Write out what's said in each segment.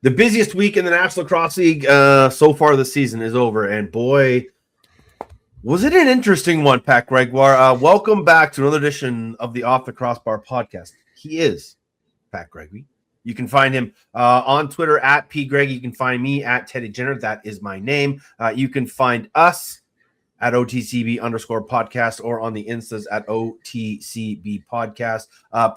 The busiest week in the National Lacrosse League so far this season is over, and boy, was it an interesting one, Pat Gregoire. Welcome back to another edition of the Off the Crossbar podcast. He is Pat Gregory. You can find him on Twitter at @pgreg. You can find me at Teddy Jenner. That is my name. You can find us at OTCB_podcast or on the Instas at OTCB podcast.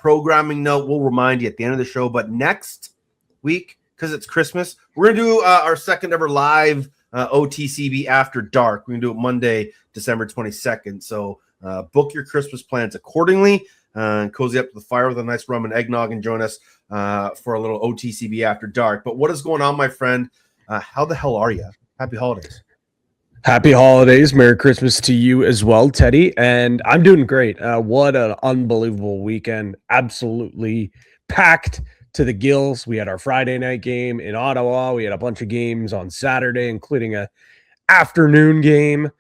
Programming note, we'll remind you at the end of the show, but next week, because it's Christmas, we're going to do our second ever live OTCB After Dark. We're going to do it Monday, December 22nd. So book your Christmas plans accordingly. Cozy up to the fire with a nice rum and eggnog and join us for a little OTCB After Dark. But what is going on, my friend? How the hell are you? Happy holidays. Happy holidays. Merry Christmas to you as well, Teddy. And I'm doing great. What an unbelievable weekend. Absolutely packed to the gills. We had our Friday night game in Ottawa. We had a bunch of games on Saturday, including a afternoon game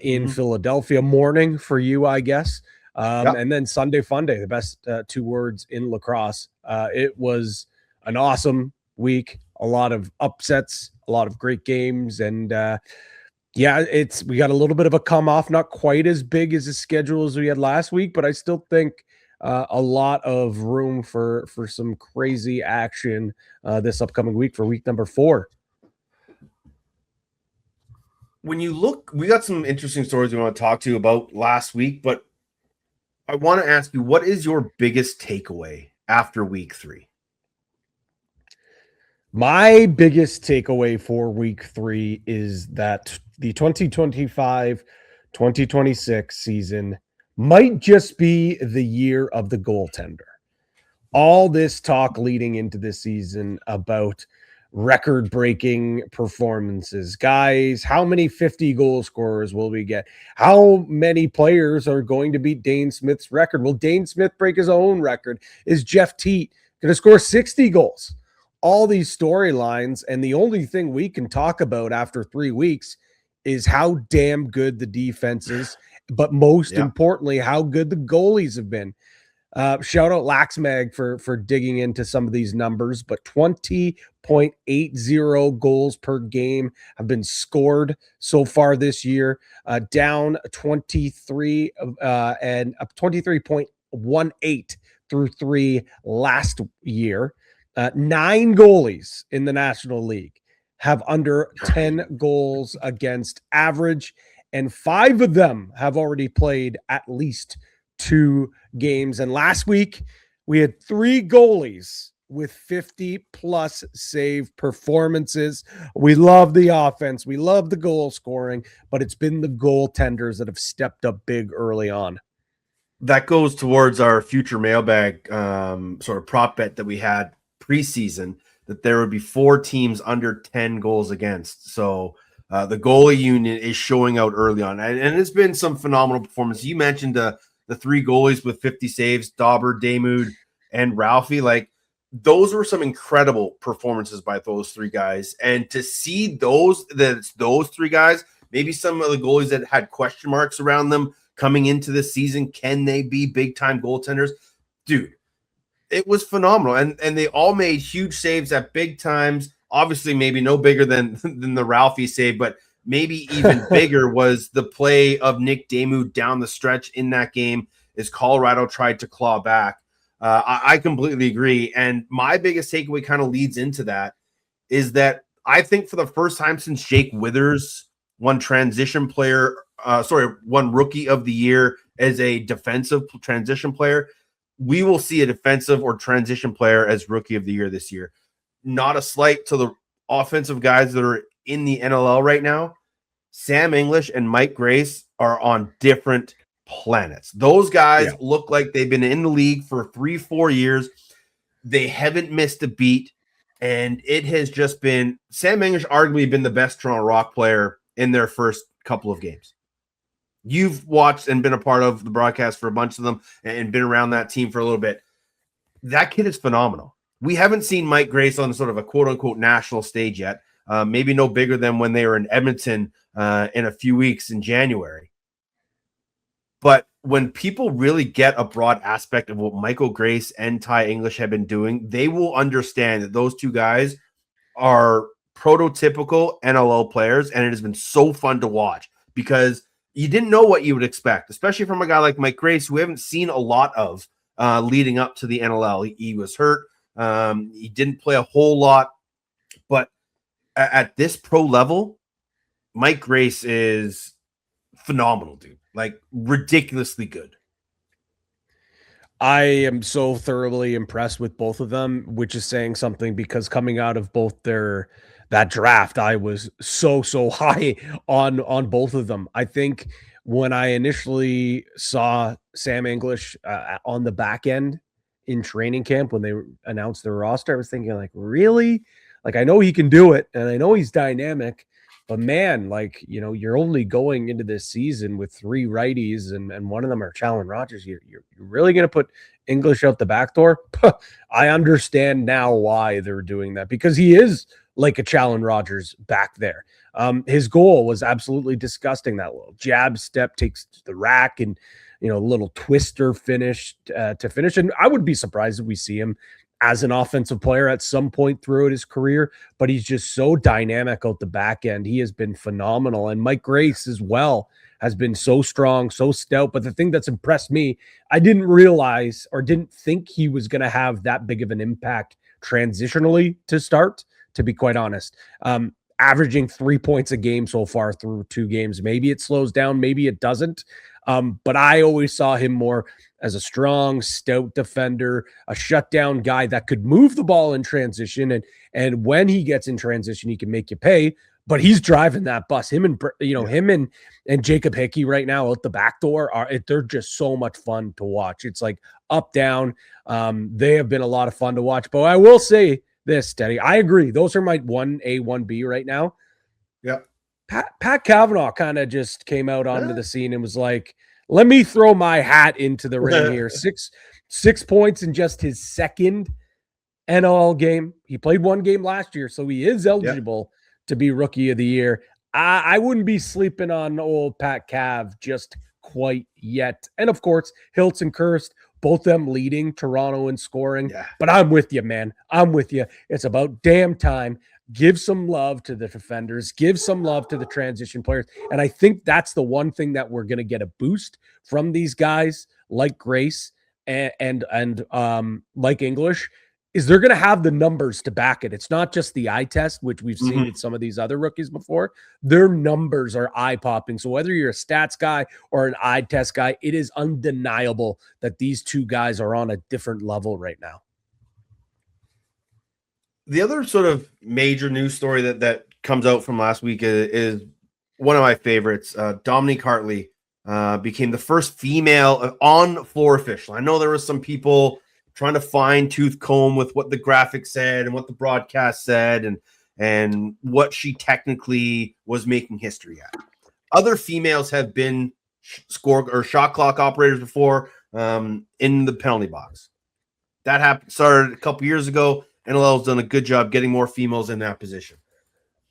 in Philadelphia, morning for you, I guess. And then Sunday Fun Day, the best two words in lacrosse. It was an awesome week, a lot of upsets, a lot of great games, and we got a little bit of a come off, not quite as big as the schedule as we had last week, but I still think a lot of room for some crazy action this upcoming week for week number 4. When you look, we got some interesting stories we want to talk to you about last week, but I want to ask you, what is your biggest takeaway after week 3? My biggest takeaway for week 3 is that the 2025-2026 season might just be the year of the goaltender. All this talk leading into this season about record-breaking performances. Guys, how many 50-goal scorers will we get? How many players are going to beat Dane Smith's record? Will Dane Smith break his own record? Is Jeff Teat going to score 60 goals? All these storylines, and the only thing we can talk about after 3 weeks is how damn good the defense is, but most importantly, how good the goalies have been. Shout out Laxmag for digging into some of these numbers, but 20.80 goals per game have been scored so far this year, down 23 and up 23.18 through 3 last year. 9 goalies in the National League have under 10 goals against average, and 5 of them have already played at least 2 games. And last week, we had 3 goalies with 50-plus save performances. We love the offense. We love the goal scoring, but it's been the goaltenders that have stepped up big early on. That goes towards our future mailbag sort of prop bet that we had preseason, that there would be 4 teams under 10 goals against. So the goalie union is showing out early on, and it's been some phenomenal performance. You mentioned the 3 goalies with 50 saves, Dauber, Damoud, and Ralphie. Like, those were some incredible performances by those 3 guys. And to see those 3 guys, maybe some of the goalies that had question marks around them coming into this season, can they be big-time goaltenders? Dude, it was phenomenal. And they all made huge saves at big times. Obviously, maybe no bigger than the Ralphie save, but maybe even bigger was the play of Nick Damoud down the stretch in that game as Colorado tried to claw back. I completely agree. And my biggest takeaway kind of leads into that is that I think for the first time since Jake Withers won won Rookie of the Year as a defensive transition player, we will see a defensive or transition player as Rookie of the Year this year. Not a slight to the offensive guys that are in the NLL right now. Sam English and Mike Grace are on different planets. Those guys look like they've been in the league for 3-4 years. They haven't missed a beat, and it has just been Sam English arguably been the best Toronto Rock player in their first couple of games. You've watched and been a part of the broadcast for a bunch of them and been around that team for a little bit. That kid is phenomenal. We haven't seen Mike Grace on sort of a quote-unquote national stage yet. Maybe no bigger than when they were in Edmonton in a few weeks in January. But when people really get a broad aspect of what Michael Grace and Ty English have been doing, they will understand that those 2 guys are prototypical NLL players, and it has been so fun to watch because you didn't know what you would expect, especially from a guy like MacRae, who we haven't seen a lot of leading up to the NLL. He was hurt. He didn't play a whole lot, but at this pro level, Mike Grace is phenomenal, dude. Like ridiculously good. I am so thoroughly impressed with both of them, which is saying something because coming out of both that draft, I was so high on both of them. I think when I initially saw Sam English on the back end in training camp when they announced their roster, I was thinking like, really? Like I know he can do it, and I know he's dynamic. But man, like, you're only going into this season with 3 righties and one of them are Challen Rogers. You're really going to put English out the back door? I understand now why they're doing that, because he is like a Challen Rogers back there. His goal was absolutely disgusting. That little jab step takes the rack and, a little twister finish to finish. And I would be surprised if we see him as an offensive player at some point throughout his career, but he's just so dynamic out the back end. He has been phenomenal. And Mike Grace as well has been so strong, so stout. But the thing that's impressed me, I didn't realize or didn't think he was going to have that big of an impact transitionally to start, to be quite honest. Averaging 3 points a game so far through 2 games. Maybe it slows down, maybe it doesn't. But I always saw him more as a strong, stout defender, a shutdown guy that could move the ball in transition. And when he gets in transition, he can make you pay. But he's driving that bus. Him and Jacob Hickey right now out the back door they're just so much fun to watch. It's like up, down. They have been a lot of fun to watch. But I will say this, Teddy, I agree. Those are my 1A, 1B right now. Yeah. Pat Kavanaugh kind of just came out onto the scene and was like, let me throw my hat into the ring here. Six points in just his second NLL game. He played 1 game last year, so he is eligible to be Rookie of the Year. I wouldn't be sleeping on old Pat Cav just quite yet. And of course, Hiltz and Kirst, both them leading Toronto in scoring. Yeah. But I'm with you, man. I'm with you. It's about damn time. Give some love to the defenders. Give some love to the transition players. And I think that's the one thing that we're going to get a boost from these guys like Grace and like English, is they're going to have the numbers to back it. It's not just the eye test, which we've seen with some of these other rookies before. Their numbers are eye-popping. So whether you're a stats guy or an eye test guy, it is undeniable that these 2 guys are on a different level right now. The other sort of major news story that comes out from last week is one of my favorites. Dominique Hartley became the first female on-floor official. I know there were some people trying to fine-tooth comb with what the graphic said and what the broadcast said and what she technically was making history at. Other females have been score or shot clock operators before in the penalty box. That started a couple years ago. NLL has done a good job getting more females in that position.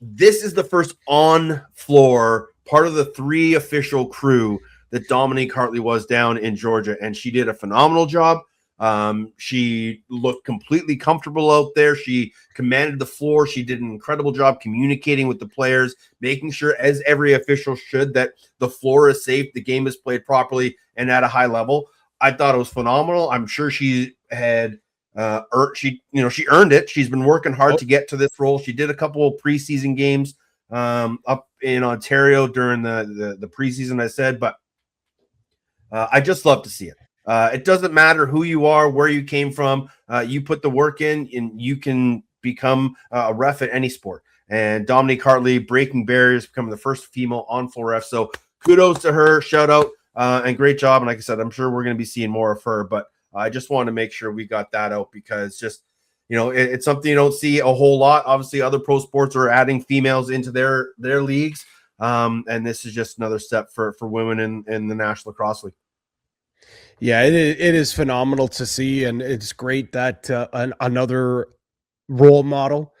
This is the first on-floor part of the 3 official crew that Dominique Hartley was down in Georgia, and she did a phenomenal job. She looked completely comfortable out there. She commanded the floor. She did an incredible job communicating with the players, making sure, as every official should, that the floor is safe, the game is played properly, and at a high level. I thought it was phenomenal. I'm sure she had she earned it. She's been working hard to get to this role. She did a couple of preseason games up in Ontario during the preseason, I said, but I just love to see it. It doesn't matter who you are, where you came from. You put the work in, and you can become a ref at any sport. And Dominique Hartley breaking barriers, becoming the first female on-floor ref. So kudos to her. Shout out and great job. And like I said, I'm sure we're going to be seeing more of her. But I just want to make sure we got that out because just, it's something you don't see a whole lot. Obviously, other pro sports are adding females into their leagues. And this is just another step for women in the National Lacrosse League. Yeah, it is phenomenal to see, and it's great that another role model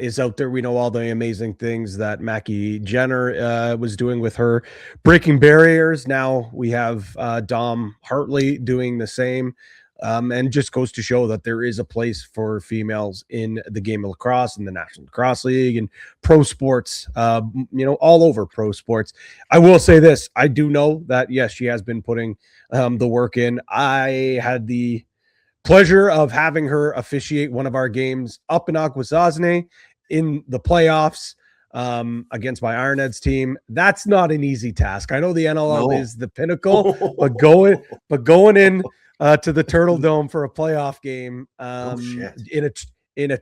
is out there. We know all the amazing things that Mackie Jenner was doing with her breaking barriers. Now we have Dom Hartley doing the same. And just goes to show that there is a place for females in the game of lacrosse, in the National Lacrosse League, and pro sports, all over pro sports. I will say this. I do know that, yes, she has been putting the work in. I had the pleasure of having her officiate one of our games up in Akwesasne in the playoffs against my Ironheads team. That's not an easy task. I know the NLL is the pinnacle, but going in to the Turtle Dome for a playoff game in a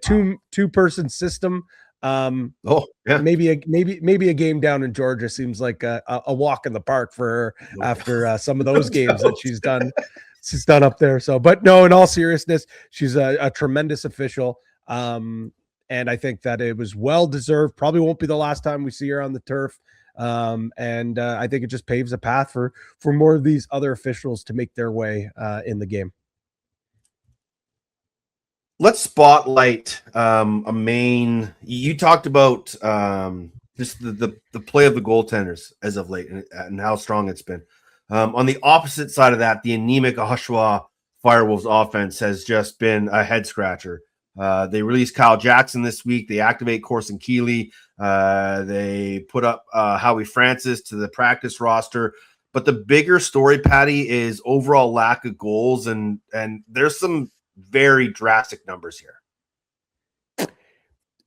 two-person system. Maybe a game down in Georgia seems like a walk in the park for her after some of those games that she's done. She's done up there. So, but no, in all seriousness, she's a tremendous official. And I think that it was well deserved. Probably won't be the last time we see her on the turf. And I think it just paves a path for more of these other officials to make their way in the game. Let's spotlight you talked about just the play of the goaltenders as of late and how strong it's been. On the opposite side of that, the anemic Oshawa Firewolves offense has just been a head scratcher. They released Kyle Jackson this week. They activate Corson Keeley. They put up Howie Francis to the practice roster. But the bigger story, Patty, is overall lack of goals, and there's some very drastic numbers here.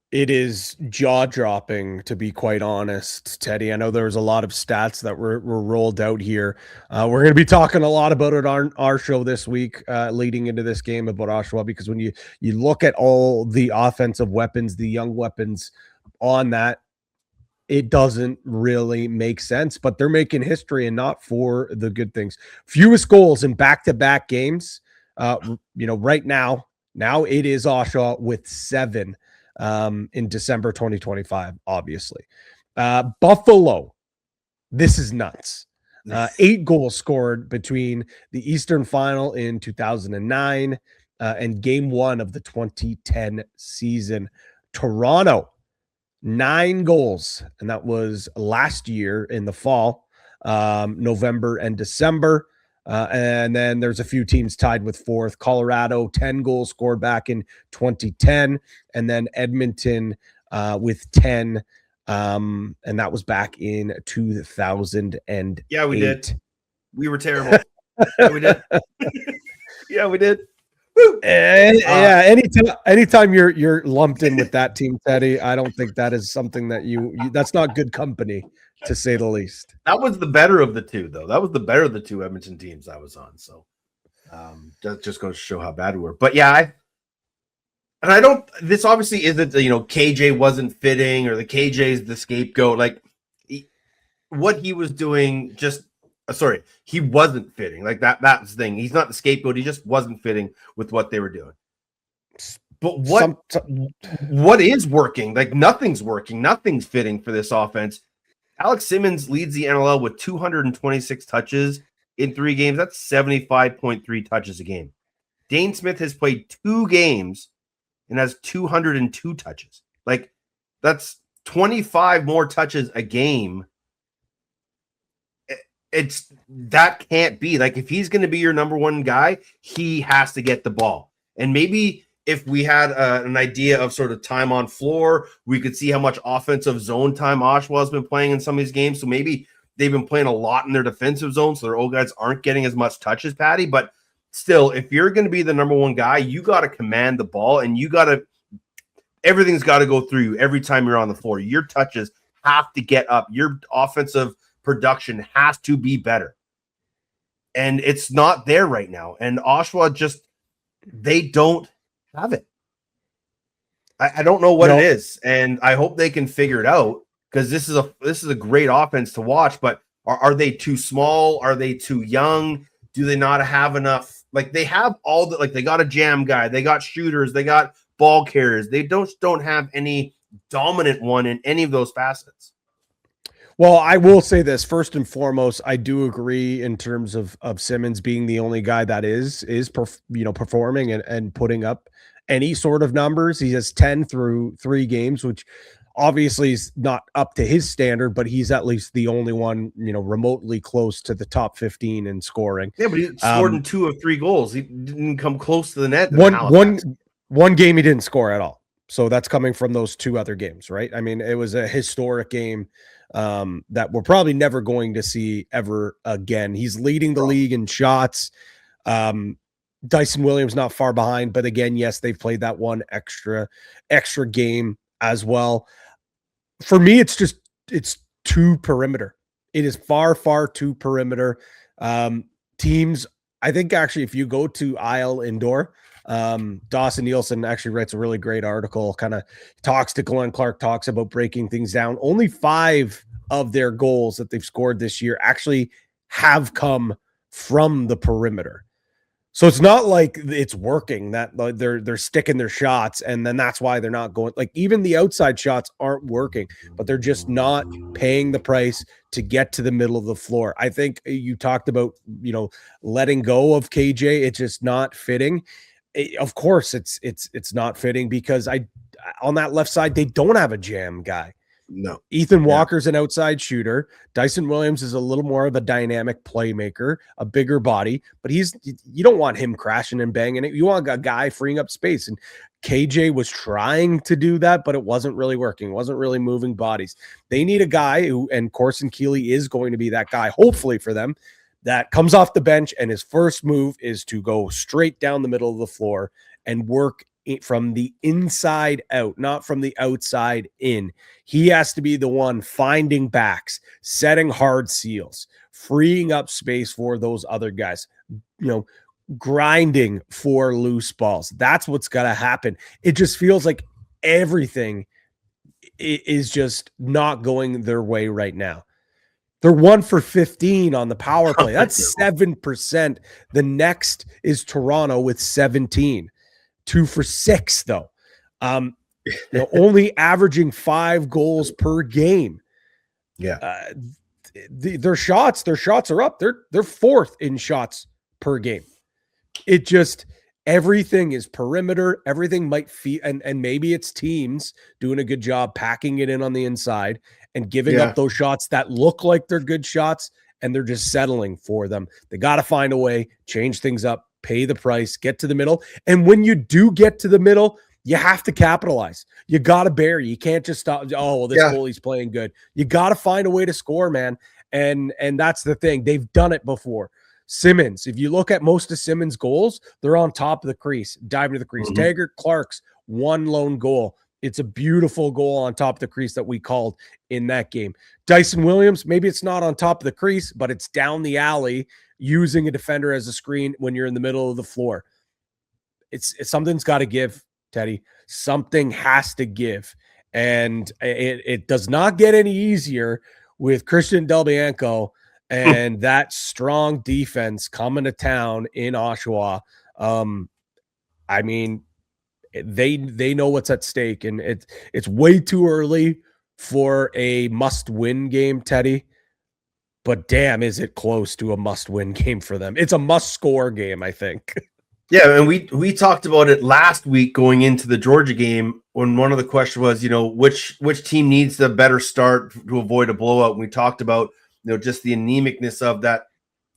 It is jaw-dropping, to be quite honest, Teddy. I know there was a lot of stats that were rolled out here. We're going to be talking a lot about it on our show this week, leading into this game about Oshawa, because when you look at all the offensive weapons, the young weapons on that, it doesn't really make sense. But they're making history, and not for the good things. Fewest goals in back-to-back games. Right now it is Oshawa with 7. In December 2025, obviously. Buffalo, this is nuts. 8 goals scored between the Eastern Final in 2009 and Game 1 of the 2010 season. Toronto, 9 goals, and that was last year in the fall, November and December. And then there's a few teams tied with 4th. Colorado, 10 goals scored back in 2010. And then Edmonton with 10. And that was back in 2008. Yeah, we did. We were terrible. Yeah, we did. Yeah, we did. Anytime you're lumped in with that team, Teddy, I don't think that is something that that's not good company, to say the least. That was the better of the two, though. That was the better of the 2 Edmonton teams I was on. So that just goes to show how bad we were. But yeah, this obviously isn't, KJ wasn't fitting, or the KJ's the scapegoat. Like what he was doing he wasn't fitting. Like that's the thing. He's not the scapegoat. He just wasn't fitting with what they were doing. But what is working? Like nothing's working. Nothing's fitting for this offense. Alex Simmons leads the NLL with 226 touches in 3 games. That's 75.3 touches a game. Dane Smith has played 2 games and has 202 touches. Like that's 25 more touches a game. That can't be. Like if he's going to be your number 1 guy, he has to get the ball. And maybe if we had an idea of sort of time on floor, we could see how much offensive zone time Oshawa has been playing in some of these games. So maybe they've been playing a lot in their defensive zone, so their old guys aren't getting as much touches, Patty. But still, if you're going to be the number 1 guy, you got to command the ball, and everything's got to go through you every time you're on the floor. Your touches have to get up. Your offensive production has to be better. And it's not there right now. And Oshawa they don't have it. I don't know what it is, and I hope they can figure it out, because this is a great offense to watch. But are they too small? Are they too young? Do they not have enough? Like they have all the, like they got a jam guy, they got shooters, they got ball carriers. They don't have any dominant one in any of those facets. Well, I will say this first and foremost. I do agree in terms of Simmons being the only guy that is performing and putting up any sort of numbers. He has 10 through 3 games, which Obviously, he's not up to his standard, but he's at least the only one, remotely close to the top 15 in scoring. Yeah, but he scored in 2 of 3 goals. He didn't come close to the net in One Halifax. one game he didn't score at all. So that's coming from those 2 other games, right? I mean, it was a historic game that we're probably never going to see ever again. He's leading the league in shots. Dyson Williams not far behind, but again, yes, they've played that one extra game as well. For me, it's too perimeter. It is far too perimeter. Teams, I think actually, if you go to Isle Indoor, Dawson Nielsen actually writes a really great article, kind of talks to Glenn Clark, talks about breaking things down. Only 5 of their goals that they've scored this year actually have come from the perimeter. So it's not like it's working, that they're sticking their shots, and then that's why they're not going. Like, even the outside shots aren't working, but they're just not paying the price to get to the middle of the floor. I think you talked about, letting go of KJ. It's just not fitting. Of course, it's not fitting because on that left side, they don't have a jam guy. No. Ethan Walker's an outside shooter. Dyson Williams is a little more of a dynamic playmaker, a bigger body, but you don't want him crashing and banging it. You want a guy freeing up space. And KJ was trying to do that, but it wasn't really working. It wasn't really moving bodies. They need a guy and Corson Keeley is going to be that guy, hopefully for them, that comes off the bench and his first move is to go straight down the middle of the floor and work from the inside out, not from the outside in. He has to be the one finding backs, setting hard seals, freeing up space for those other guys, grinding for loose balls. That's what's got to happen. It just feels like everything is just not going their way right now. They're 1 for 15 on the power play. That's 7%. The next is Toronto with 17. 2 for 6 though. Only averaging 5 goals per game. Yeah. Their shots are up. They're 4th in shots per game. It just, everything is perimeter. Everything might feel, and maybe it's teams doing a good job packing it in on the inside and giving up those shots that look like they're good shots, and they're just settling for them. They got to find a way, change things up, pay the price, get to the middle. And when you do get to the middle, you have to capitalize. You got to bury. You can't just stop. Oh, well, this goalie's playing good. You got to find a way to score, man. And that's the thing. They've done it before. Simmons, if you look at most of Simmons' goals, they're on top of the crease, diving to the crease. Taggart Clark's 1 lone goal. It's a beautiful goal on top of the crease that we called in that game. Dyson Williams, maybe it's not on top of the crease, but it's down the alley using a defender as a screen when you're in the middle of the floor. It's something's got to give, Teddy. Something has to give. And it does not get any easier with Christian Del Bianco and that strong defense coming to town in Oshawa. I mean, they know what's at stake, and it's way too early for a must-win game, Teddy. But damn, is it close to a must-win game for them? It's a must-score game, I think. Yeah, and we talked about it last week going into the Georgia game when one of the questions was, which team needs the better start to avoid a blowout. And we talked about, just the anemicness of that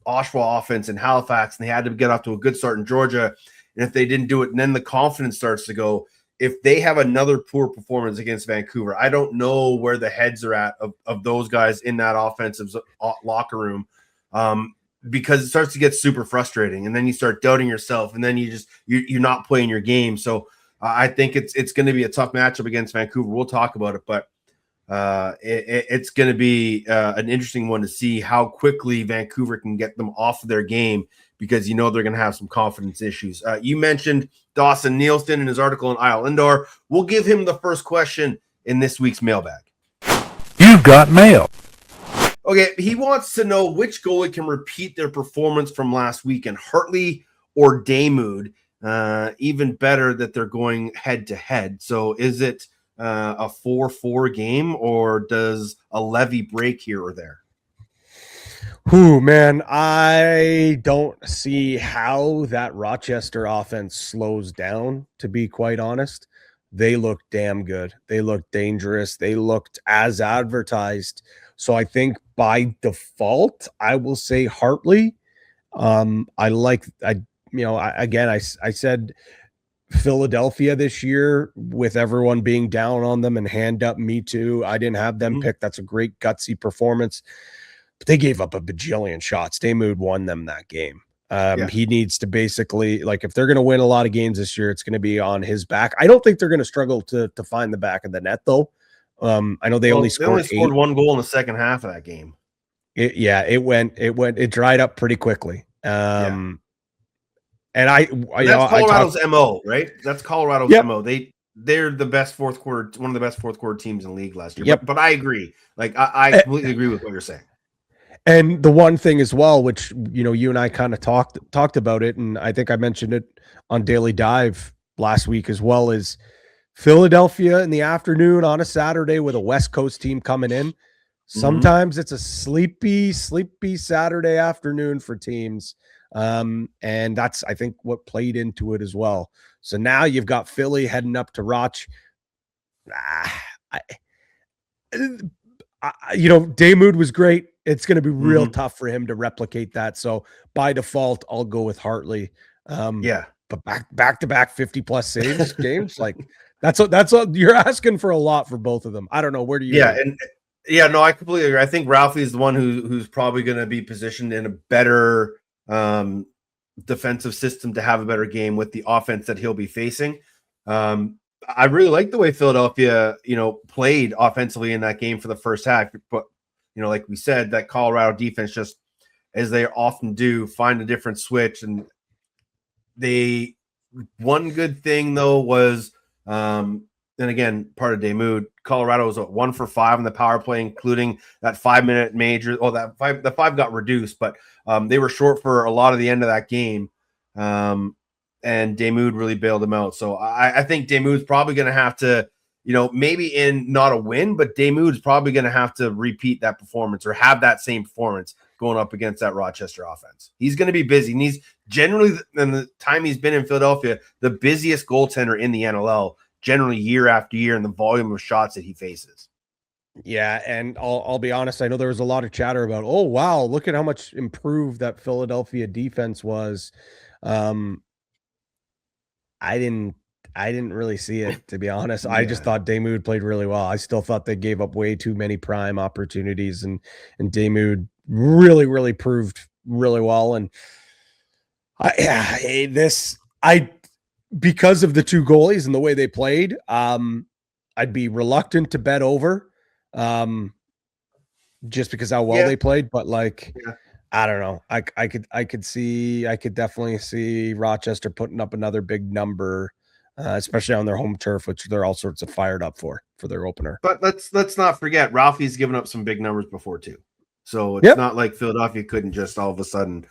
Oshawa offense in Halifax, and they had to get off to a good start in Georgia. And if they didn't do it, and then the confidence starts to go, if they have another poor performance against Vancouver, I don't know where the heads are at of those guys in that offensive locker room, because it starts to get super frustrating, and then you start doubting yourself, and then you're not playing your game. So I think it's going to be a tough matchup against Vancouver. We'll talk about it, but it's going to be an interesting one to see how quickly Vancouver can get them off of their game, because they're going to have some confidence issues. You mentioned Dawson Nielsen in his article in Isle Indoor. We'll give him the first question in this week's mailbag. You've got mail. Okay, he wants to know which goalie can repeat their performance from last weekend, Hartley or Damoud. Even better that they're going head-to-head. So is it a 4-4 game, or does a Levy break here or there? Man, I don't see how that Rochester offense slows down, to be quite honest. they looked damn good. They looked dangerous. They looked as advertised. So I think by default, I will say Hartley. I said Philadelphia this year with everyone being down on them and hand up, me too. I didn't have them picked. That's a great gutsy performance, but they gave up a bajillion shots. Damoud won them that game. He needs to basically, like, if they're going to win a lot of games this year, it's going to be on his back. I don't think they're going to struggle to find the back of the net, though. I know they only scored one goal in the second half of that game. It dried up pretty quickly. And that's Colorado's MO, right? That's Colorado's MO. They're the best fourth quarter, one of the best fourth quarter teams in the league last year. Yep. But I agree. Like, I completely agree with what you're saying. And the one thing as well, which, you and I kind of talked about it, and I think I mentioned it on Daily Dive last week as well, is Philadelphia in the afternoon on a Saturday with a West Coast team coming in. Sometimes it's a sleepy Saturday afternoon for teams. And that's, I think, what played into it as well. So now you've got Philly heading up to Roch. Damoud was great. It's going to be real tough for him to replicate that. So by default, I'll go with Hartley. But back to back 50+ saves games, like that's what you're asking for, a lot for both of them. I don't know. Where do you? No, I completely agree. I think Ralphie is the one who's probably going to be positioned in a better defensive system to have a better game with the offense that he'll be facing. I really like the way Philadelphia, played offensively in that game for the first half. But, like we said, that Colorado defense, just as they often do, find a different switch. And one good thing, though, was, and again, part of Damoud, Colorado was 1 for 5 in the power play, including that 5-minute major. Oh, the 5 got reduced, but they were short for a lot of the end of that game. And Damoud really bailed them out. So I think Damoud's probably going to have to, maybe in not a win, but Damoud's probably going to have to repeat that performance or have that same performance going up against that Rochester offense. He's going to be busy. And he's generally, in the time he's been in Philadelphia, the busiest goaltender in the NLL, generally year after year, in the volume of shots that he faces. Yeah, and I'll be honest, I know there was a lot of chatter about, oh wow, look at how much improved that Philadelphia defense was. I didn't really see it, to be honest. I just thought Damoud played really well. I still thought they gave up way too many prime opportunities, and Damoud really proved really well. And because of the two goalies and the way they played, I'd be reluctant to bet over, just because how well they played. But I don't know. I could definitely see Rochester putting up another big number, especially on their home turf, which they're all sorts of fired up for their opener. But let's not forget, Ralphie's given up some big numbers before too. So it's not like Philadelphia couldn't just all of a sudden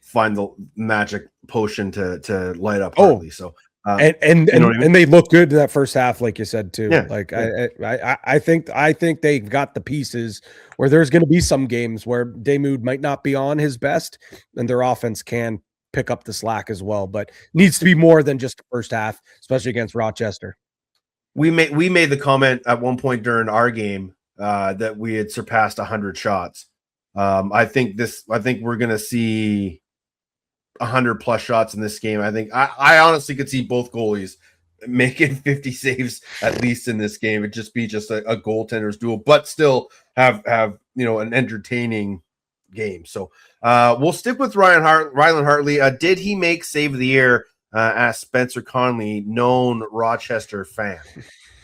find the magic potion to light up Hartley. So and they look good in that first half, like you said too. Yeah. I think they've got the pieces where there's going to be some games where Damoud might not be on his best, and their offense can pick up the slack as well. But needs to be more than just the first half, especially against Rochester. We made the comment at one point during our game that we had surpassed 100 shots. I think we're going to see 100+ shots in this game. I think I honestly could see both goalies making 50 saves at least in this game. It'd just be a goaltender's duel, but still have an entertaining game. So we'll stick with Rylan Hartley. Did he make save of the year? Asked Spencer Conley, known Rochester fan.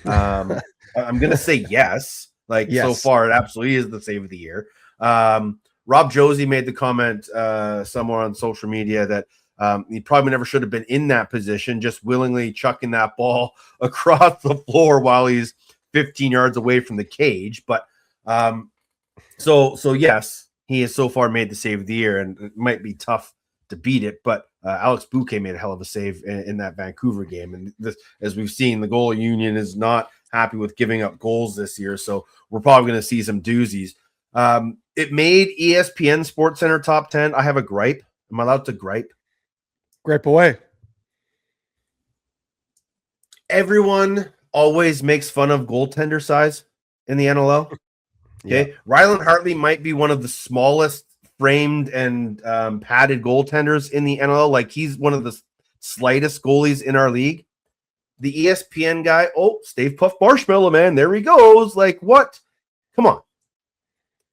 I'm gonna say yes. Yes. So far, it absolutely is the save of the year. Rob Josie made the comment somewhere on social media that he probably never should have been in that position, just willingly chucking that ball across the floor while he's 15 yards away from the cage. But so yes, he has so far made the save of the year, and it might be tough to beat it. But Alex Bouquet made a hell of a save in that Vancouver game. And this, as we've seen, the goalie union is not happy with giving up goals this year. So we're probably going to see some doozies. It made ESPN SportsCenter top 10. I have a gripe. Am I allowed to gripe? Gripe away. everyone always makes fun of goaltender size in the NLL. Okay. Yeah. Rylan Hartley might be one of the smallest framed and padded goaltenders in the NLL. Like he's one of the slightest goalies in our league. The ESPN guy, Stave Puff Marshmallow Man, there he goes. Like what? Come on.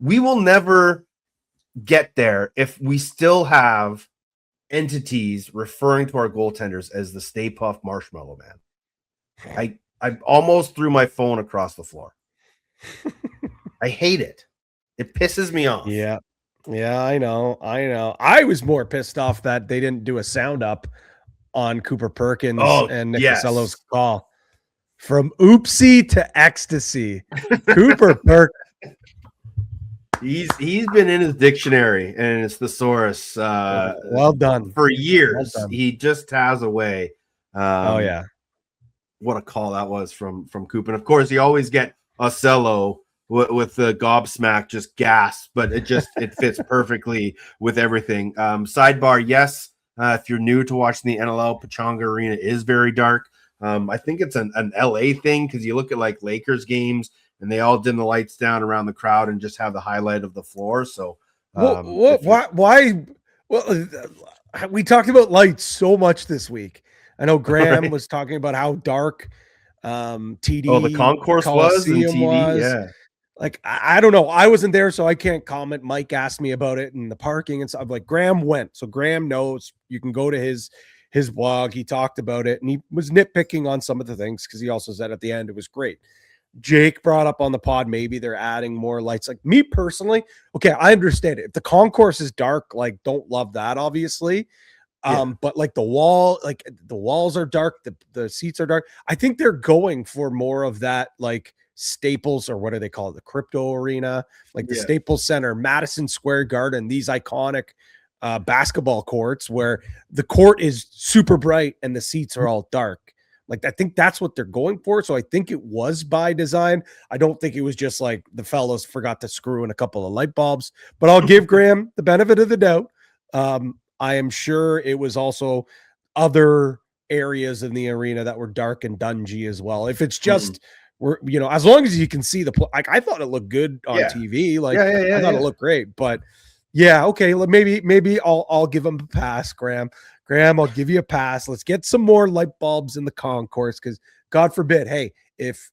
We will never get there if we still have entities referring to our goaltenders as the Stay Puft Marshmallow Man. I almost threw my phone across the floor. I hate it. It pisses me off. Yeah. Yeah, I know. I was more pissed off that they didn't do a sound up on Cooper Perkins and Nick Vasello's call. From oopsie to ecstasy. Cooper Perkins. He's been in his dictionary and it's thesaurus. Well done. For years. Well done. He just has a way. Oh yeah. What a call that was from Coop. And of course, you always get Ocello with the gobsmack, just gasp, but it fits perfectly with everything. Sidebar, yes, if you're new to watching the NLL, Pechanga Arena is very dark. I think it's an LA thing because you look at like Lakers games and they all dim the lights down around the crowd and just have the highlight of the floor. So, why? Well, we talked about lights so much this week. I know Graham was talking about how dark TD. The concourse Coliseum was and TD, yeah. Like, I don't know. I wasn't there, so I can't comment. Mike asked me about it and the parking and stuff. Like, Graham went. So Graham knows. You can go to his blog. He talked about it, and he was nitpicking on some of the things because he also said at the end it was great. Jake brought up on the pod, maybe they're adding more lights. Like, me personally, okay, I understand it. If the concourse is dark, like, don't love that, obviously. But like the walls are dark, the seats are dark. I think they're going for more of that, like Staples, or what do they call it? The Crypto Arena, like the Staples Center, Madison Square Garden, these iconic basketball courts where the court is super bright and the seats are all dark. Like, I think that's what they're going for. So I think it was by design. I don't think it was just like the fellows forgot to screw in a couple of light bulbs, but I'll give Graham the benefit of the doubt. I am sure it was also other areas in the arena that were dark and dungy as well. If it's just, as long as you can see like, I thought it looked good on TV. Like, I thought it looked great, but okay. Maybe I'll give him a pass, Graham. Graham, I'll give you a pass. Let's get some more light bulbs in the concourse. Cause God forbid, hey, if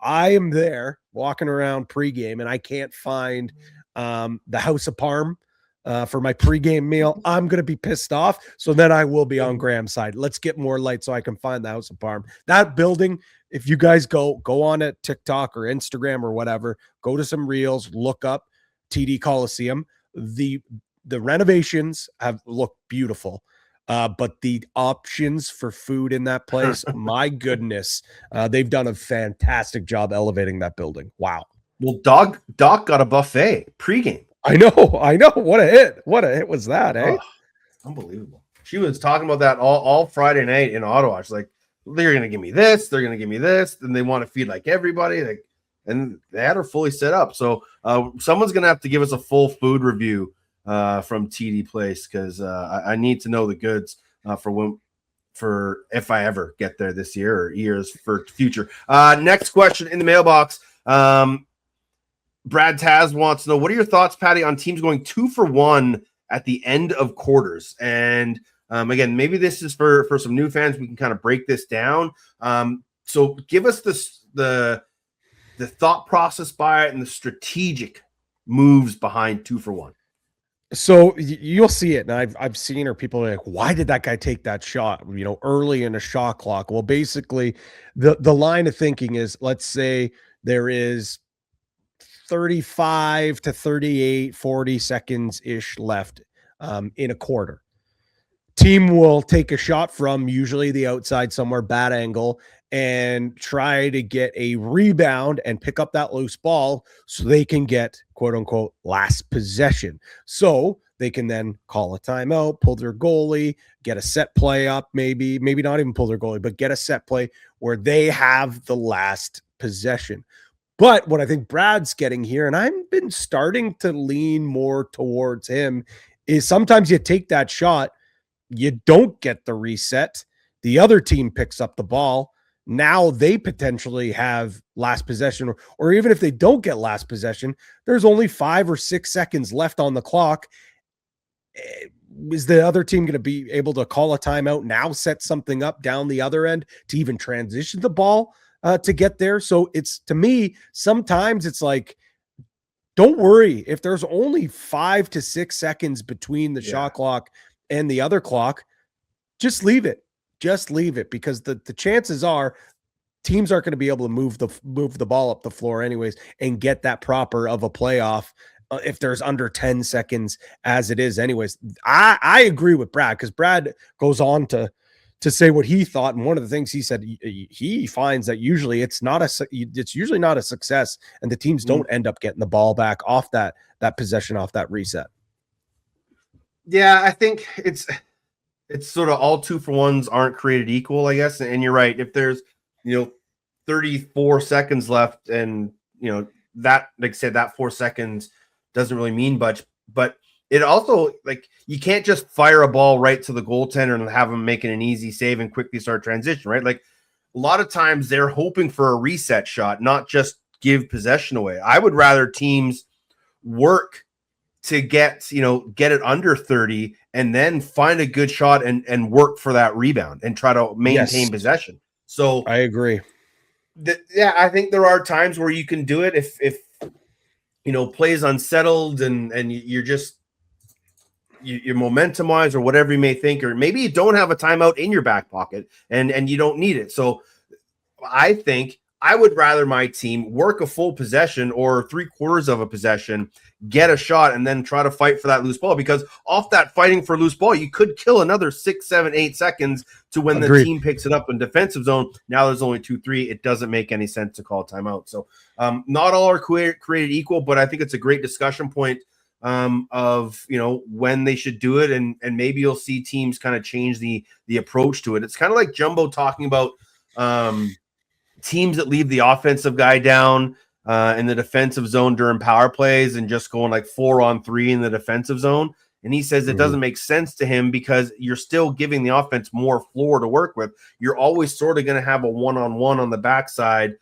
I am there walking around pregame and I can't find the House of Parm for my pregame meal, I'm going to be pissed off. So then I will be on Graham's side. Let's get more light so I can find the House of Parm. That building, if you guys go on at TikTok or Instagram or whatever, go to some reels, look up TD Coliseum. The renovations have looked beautiful. But the options for food in that place, my goodness, they've done a fantastic job elevating that building. Wow. Well, Doc got a buffet pregame. I know. What a hit was that, eh? Oh, unbelievable. She was talking about that all Friday night in Ottawa. She's like, they're going to give me this. They're going to give me this. And they want to feed like everybody. And they had her fully set up. So someone's going to have to give us a full food review from TD Place because I need to know the goods for if I ever get there this year or years for future. Next question in the mailbox. Brad Taz wants to know, what are your thoughts, Patty, on teams going 2-for-1 at the end of quarters? And again, maybe this is for some new fans. We can kind of break this down. So give us the thought process by it and the strategic moves behind 2-for-1. So you'll see it, and I've seen her. People are like, "Why did that guy take that shot? Early in a shot clock." Well, basically, the line of thinking is, let's say there is 35 to 38, 40 seconds ish left in a quarter. Team will take a shot from usually the outside somewhere, bad angle, and try to get a rebound and pick up that loose ball so they can get, quote unquote, last possession. So they can then call a timeout, pull their goalie, get a set play up, maybe not even pull their goalie, but get a set play where they have the last possession. But what I think Brad's getting here, and I've been starting to lean more towards him, is sometimes you take that shot, you don't get the reset, the other team picks up the ball, now they potentially have last possession, or even if they don't get last possession, there's only 5 or 6 seconds left on the clock. Is the other team going to be able to call a timeout now, set something up down the other end to even transition the ball to get there? So it's, to me, sometimes it's like, don't worry if there's only 5 to 6 seconds between the shot clock and the other clock. Just leave it. Just leave it, because the chances are teams aren't going to be able to move the ball up the floor anyways and get that proper of a playoff if there's under 10 seconds as it is anyways. I agree with Brad, because Brad goes on to say what he thought, and one of the things he said, he finds that usually it's usually not a success, and the teams don't end up getting the ball back off that possession, off that reset. Yeah, I think it's sort of all 2-for-1s aren't created equal, I guess. And you're right. If there's, 34 seconds left, and, that, like I said, that 4 seconds doesn't really mean much, but it also, like, you can't just fire a ball right to the goaltender and have him making an easy save and quickly start transition, right? Like, a lot of times they're hoping for a reset shot, not just give possession away. I would rather teams work to get it under 30 and then find a good shot and work for that rebound and try to maintain possession. So I agree. I think there are times where you can do it if plays unsettled and you're just your momentum wise or whatever you may think, or maybe you don't have a timeout in your back pocket and you don't need it. So I think I would rather my team work a full possession or 3/4 of a possession, get a shot, and then try to fight for that loose ball, because off that fighting for loose ball, you could kill another 6, 7, 8 seconds to when the team picks it up in defensive zone. Now there's only 2-3. It doesn't make any sense to call timeout. So not all are created equal, but I think it's a great discussion point of when they should do it, and maybe you'll see teams kind of change the approach to it. It's kind of like Jumbo talking about teams that leave the offensive guy down in the defensive zone during power plays and just going like 4-on-3 in the defensive zone. And he says it doesn't make sense to him, because you're still giving the offense more floor to work with. You're always sort of going to have a 1-on-1 on the backside.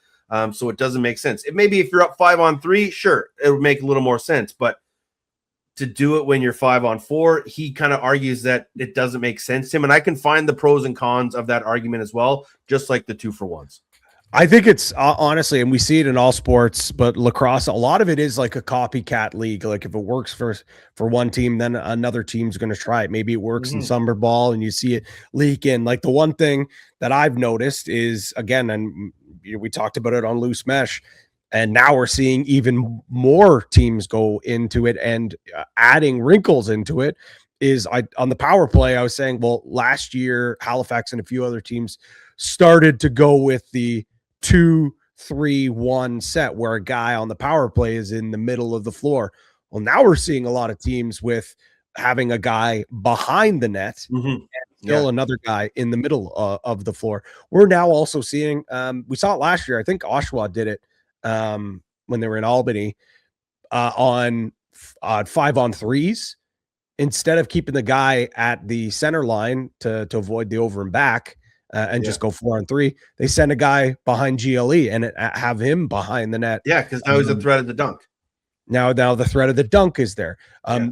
So it doesn't make sense. It maybe if you're up 5-on-3, sure, it would make a little more sense. But to do it when you're 5-on-4, he kind of argues that it doesn't make sense to him. And I can find the pros and cons of that argument as well, just like the 2-for-1s. I think it's honestly, and we see it in all sports, but lacrosse, a lot of it is like a copycat league. Like if it works for one team, then another team's going to try it. Maybe it works in summer ball and you see it leak in. Like the one thing that I've noticed is, again, and we talked about it on Loose Mesh, and now we're seeing even more teams go into it and adding wrinkles into it, is on the power play, I was saying, well, last year, Halifax and a few other teams started to go with the 2-3-1 set where a guy on the power play is in the middle of the floor. Well, now we're seeing a lot of teams with having a guy behind the net and still another guy in the middle of the floor. We're now also seeing, we saw it last year. I think Oshawa did it when they were in Albany on 5-on-3s. Instead of keeping the guy at the center line to avoid the over and back, and just go 4-on-3, they send a guy behind GLE and have him behind the net. Yeah, because now he's a threat of the dunk. Now the threat of the dunk is there.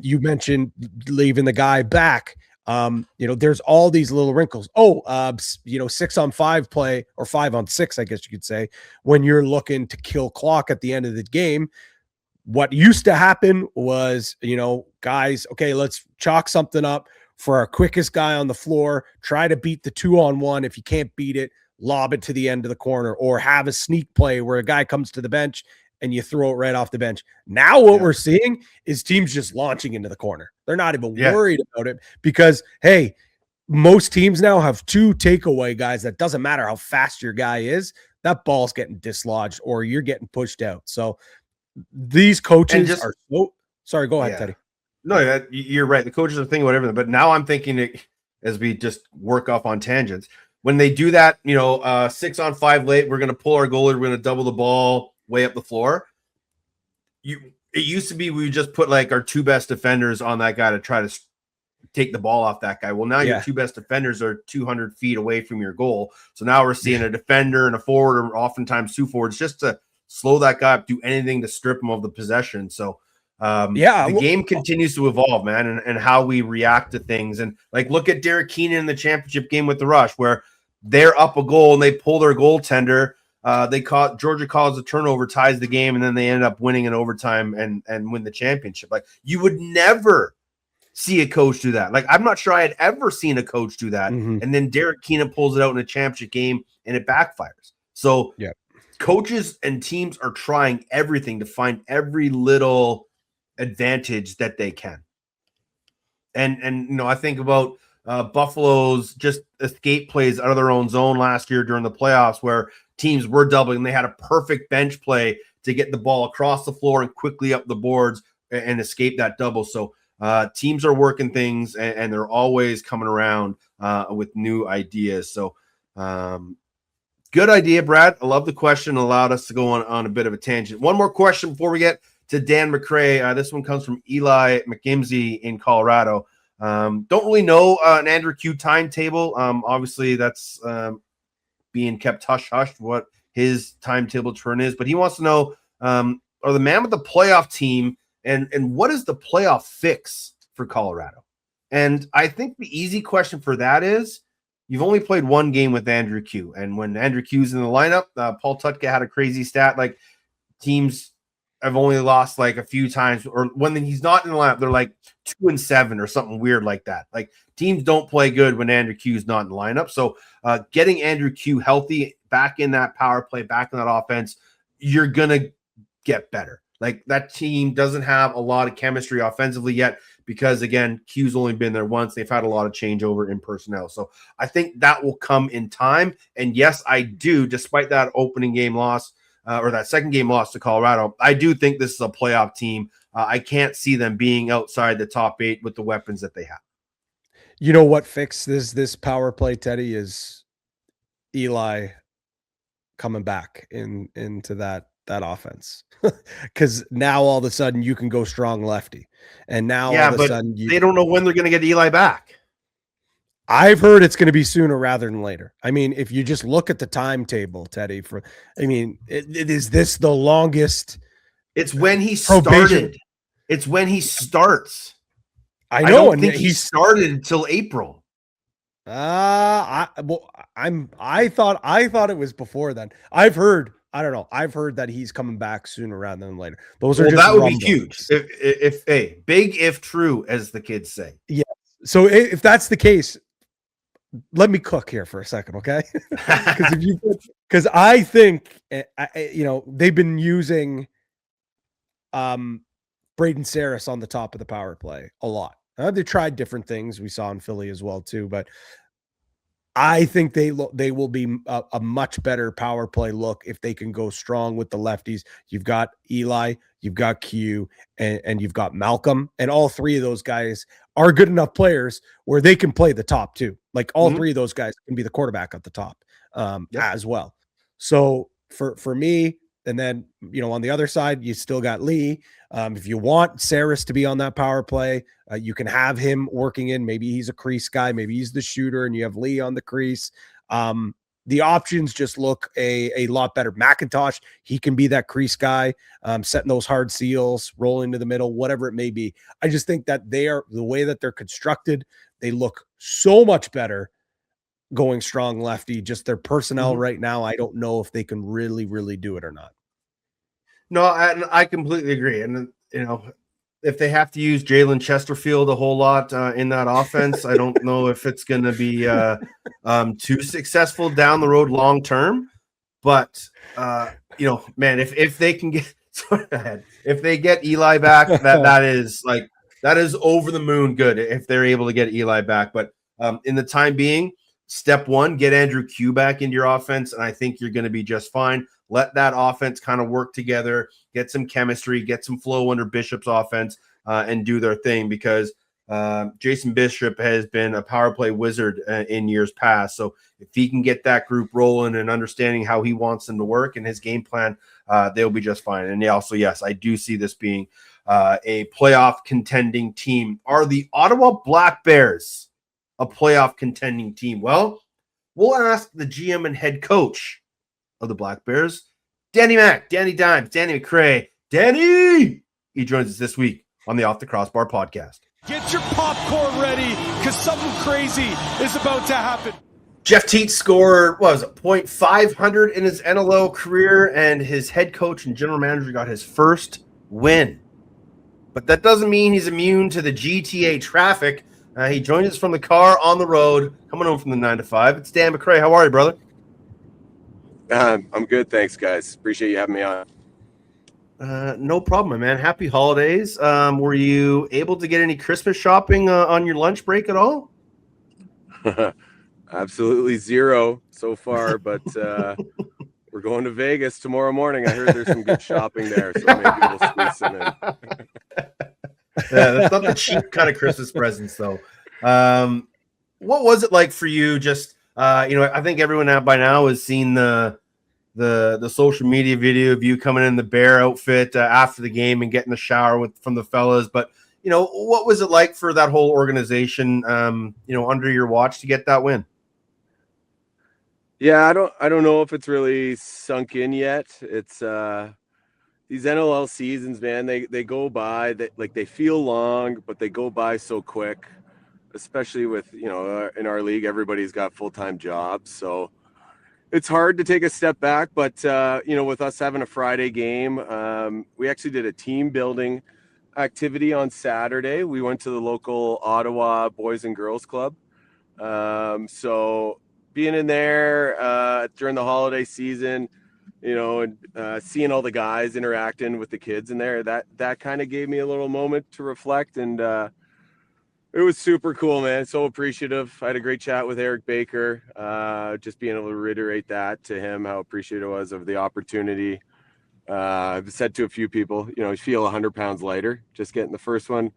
You mentioned leaving the guy back. There's all these little wrinkles. 6-on-5 play, or 5-on-6, I guess you could say, when you're looking to kill clock at the end of the game. What used to happen was, guys, okay, let's chalk something up for our quickest guy on the floor, try to beat the 2-on-1. If you can't beat it, lob it to the end of the corner, or have a sneak play where a guy comes to the bench and you throw it right off the bench. Now what we're seeing is teams just launching into the corner. They're not even worried about it, because, hey, most teams now have 2 takeaway guys. That doesn't matter how fast your guy is. That ball's getting dislodged or you're getting pushed out. So these coaches are so – sorry, go ahead, Teddy. No, you're right. The coaches are thinking about everything, but now I'm thinking, as we just work off on tangents, when they do that, 6-on-5 late, we're going to pull our goalie, we're going to double the ball way up the floor. It used to be we would just put like our 2 best defenders on that guy to try to take the ball off that guy. Well, now your two best defenders are 200 feet away from your goal. So now we're seeing a defender and a forward, or oftentimes two forwards, just to slow that guy up, do anything to strip him of the possession. So the game continues to evolve, man, and how we react to things. And like, look at Derek Keenan in the championship game with the Rush, where they're up a goal and they pull their goaltender. Georgia calls a turnover, ties the game, and then they end up winning in overtime and win the championship. Like, you would never see a coach do that. Like, I'm not sure I had ever seen a coach do that. And then Derek Keenan pulls it out in a championship game and it backfires. So coaches and teams are trying everything to find every little advantage that they can. And I think about Buffalo's just escape plays out of their own zone last year during the playoffs, where teams were doubling. They had a perfect bench play to get the ball across the floor and quickly up the boards and escape that double. So teams are working things, and they're always coming around with new ideas. So good idea, Brad. I love the question. Allowed us to go on a bit of a tangent. One more question before we get to Dan MacRae. This one comes from Eli McGimsey in Colorado. Don't really know an Andrew Q timetable. Obviously, that's being kept hush-hush what his timetable turn is. But he wants to know, are the man with the playoff team, and what is the playoff fix for Colorado? And I think the easy question for that is, you've only played one game with Andrew Q. And when Andrew Q's in the lineup, Paul Tutka had a crazy stat, like teams have only lost like a few times, or when he's not in the lineup, they're like 2-7 or something weird like that. Like, teams don't play good when Andrew Q's not in the lineup. So getting Andrew Q healthy, back in that power play, back in that offense, you're going to get better. Like, that team doesn't have a lot of chemistry offensively yet because, again, Q's only been there once. They've had a lot of changeover in personnel. So I think that will come in time. And yes, I do, despite that opening game loss, or that second game loss to Colorado, I do think this is a playoff team. I can't see them being outside the top 8 with the weapons that they have. You know what fixes this power play, Teddy, is Eli coming back into that offense. Because now all of a sudden you can go strong lefty. And now all of a sudden they don't know when they're going to get Eli back. I've heard it's going to be sooner rather than later. I mean, if you just look at the timetable, Teddy, is this the longest? It's when he started. It's when he starts. I know. I don't think he started until April. I thought it was before then. I've heard that he's coming back sooner rather than later. Those are just that would rumblings. be huge. If big if true, as the kids say. Yeah. So if that's the case, let me cook here for a second, okay? Because I think they've been using Braden Saris on the top of the power play a lot. They tried different things. We saw in Philly as well too, but I think they will be a much better power play look if they can go strong with the lefties. You've got Eli, you've got Q, and you've got Malcolm, and all three of those guys are good enough players where they can play the top two. Like, all three of those guys can be the quarterback at the top as well. So for me, and then, on the other side, you still got Lee. If you want Saris to be on that power play, you can have him working in. Maybe he's a crease guy. Maybe he's the shooter, and you have Lee on the crease. The options just look a lot better. McIntosh, he can be that crease guy, setting those hard seals, rolling to the middle, whatever it may be. I just think that the way that they're constructed, they look so much better going strong lefty. Just their personnel right now, I don't know if they can really, really do it or not. No, I completely agree. And, if they have to use Jalen Chesterfield a whole lot in that offense, I don't know if it's going to be too successful down the road long term. But, man, if they can get if they get Eli back, that is over the moon good if they're able to get Eli back. But in the time being, step one, get Andrew Q back into your offense, and I think you're going to be just fine. Let that offense kind of work together, get some chemistry, get some flow under Bishop's offense, and do their thing, because Jason Bishop has been a power play wizard in years past. So if he can get that group rolling and understanding how he wants them to work and his game plan, they'll be just fine. And also, yes, I do see this being a playoff contending team. Are the Ottawa Black Bears a playoff contending team? Well, we'll ask the GM and head coach of the Black Bears, Danny Dimes, Danny MacRae. Danny! He joins us this week on the Off the Crossbar podcast. Get your popcorn ready, because something crazy is about to happen. Jeff Teat scored, what was it, .500 in his NLL career, and his head coach and general manager got his first win. But that doesn't mean he's immune to the GTA traffic. He joins us from the car on the road, coming home from the 9 to 5. It's Dan MacRae. How are you, brother? I'm good, thanks, guys. Appreciate you having me on. No problem, man. Happy holidays. Were you able to get any Christmas shopping on your lunch break at all? Absolutely zero so far, but we're going to Vegas tomorrow morning. I heard there's some good shopping there, so maybe we'll squeeze some in. Yeah, that's not the cheap kind of Christmas presents, though. What was it like for you? Just I think everyone by now has seen the social media video of you coming in the Bear outfit after the game and getting the shower from the fellas. But what was it like for that whole organization? Under your watch to get that win. Yeah, I don't know if it's really sunk in yet. It's these NLL seasons, man. They go by. They feel long, but they go by so quick. Especially with in our league, everybody's got full-time jobs, so it's hard to take a step back. But with us having a Friday game, we actually did a team building activity on Saturday. We went to the local Ottawa Boys and Girls Club. So being in there during the holiday season, and seeing all the guys interacting with the kids in there, that kind of gave me a little moment to reflect, and it was super cool, man. So appreciative. I had a great chat with Eric Baker, just being able to reiterate that to him, how appreciative I was of the opportunity. I've said to a few people, you feel 100 pounds lighter just getting the first one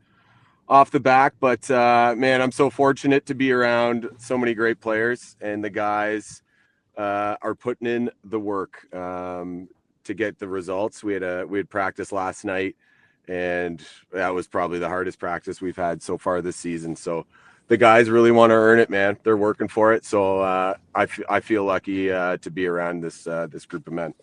off the back. But, man, I'm so fortunate to be around so many great players, and the guys are putting in the work to get the results. We had practice last night, and that was probably the hardest practice we've had so far this season. So the guys really want to earn it, man. They're working for it. So I feel lucky to be around this group of men.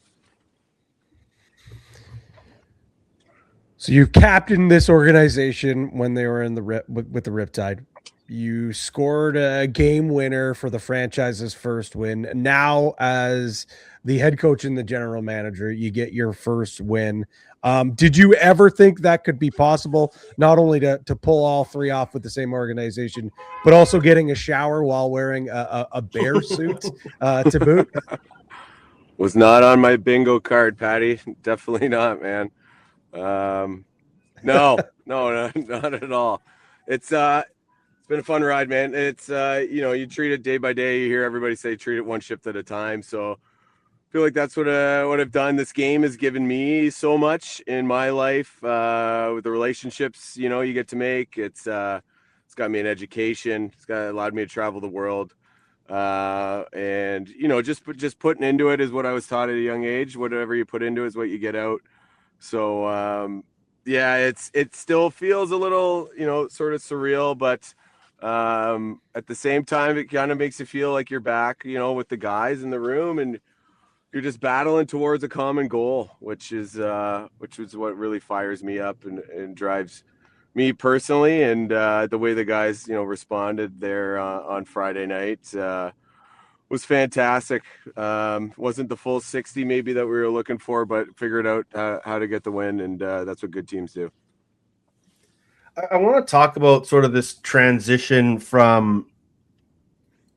So you captained this organization when they were in the with the Riptide. You scored a game winner for the franchise's first win. Now, as the head coach and the general manager, you get your first win. Did you ever think that could be possible? Not only to pull all three off with the same organization, but also getting a shower while wearing a bear suit to boot? Was not on my bingo card, Patty. Definitely not, man. No, not at all. It's been a fun ride, man. It's you treat it day by day. You hear everybody say treat it one shift at a time. So I feel like that's what I've done. This game has given me so much in my life with the relationships you get to make. It's got me an education. It's allowed me to travel the world. And just putting into it is what I was taught at a young age. Whatever you put into it is what you get out. So it still feels a little sort of surreal, but at the same time it kind of makes you feel like you're back with the guys in the room, and you're just battling towards a common goal, which is what really fires me up and drives me personally. And the way the guys responded there on Friday night was fantastic. Wasn't the full 60 maybe that we were looking for, but figured out how to get the win, and that's what good teams do. I want to talk about sort of this transition from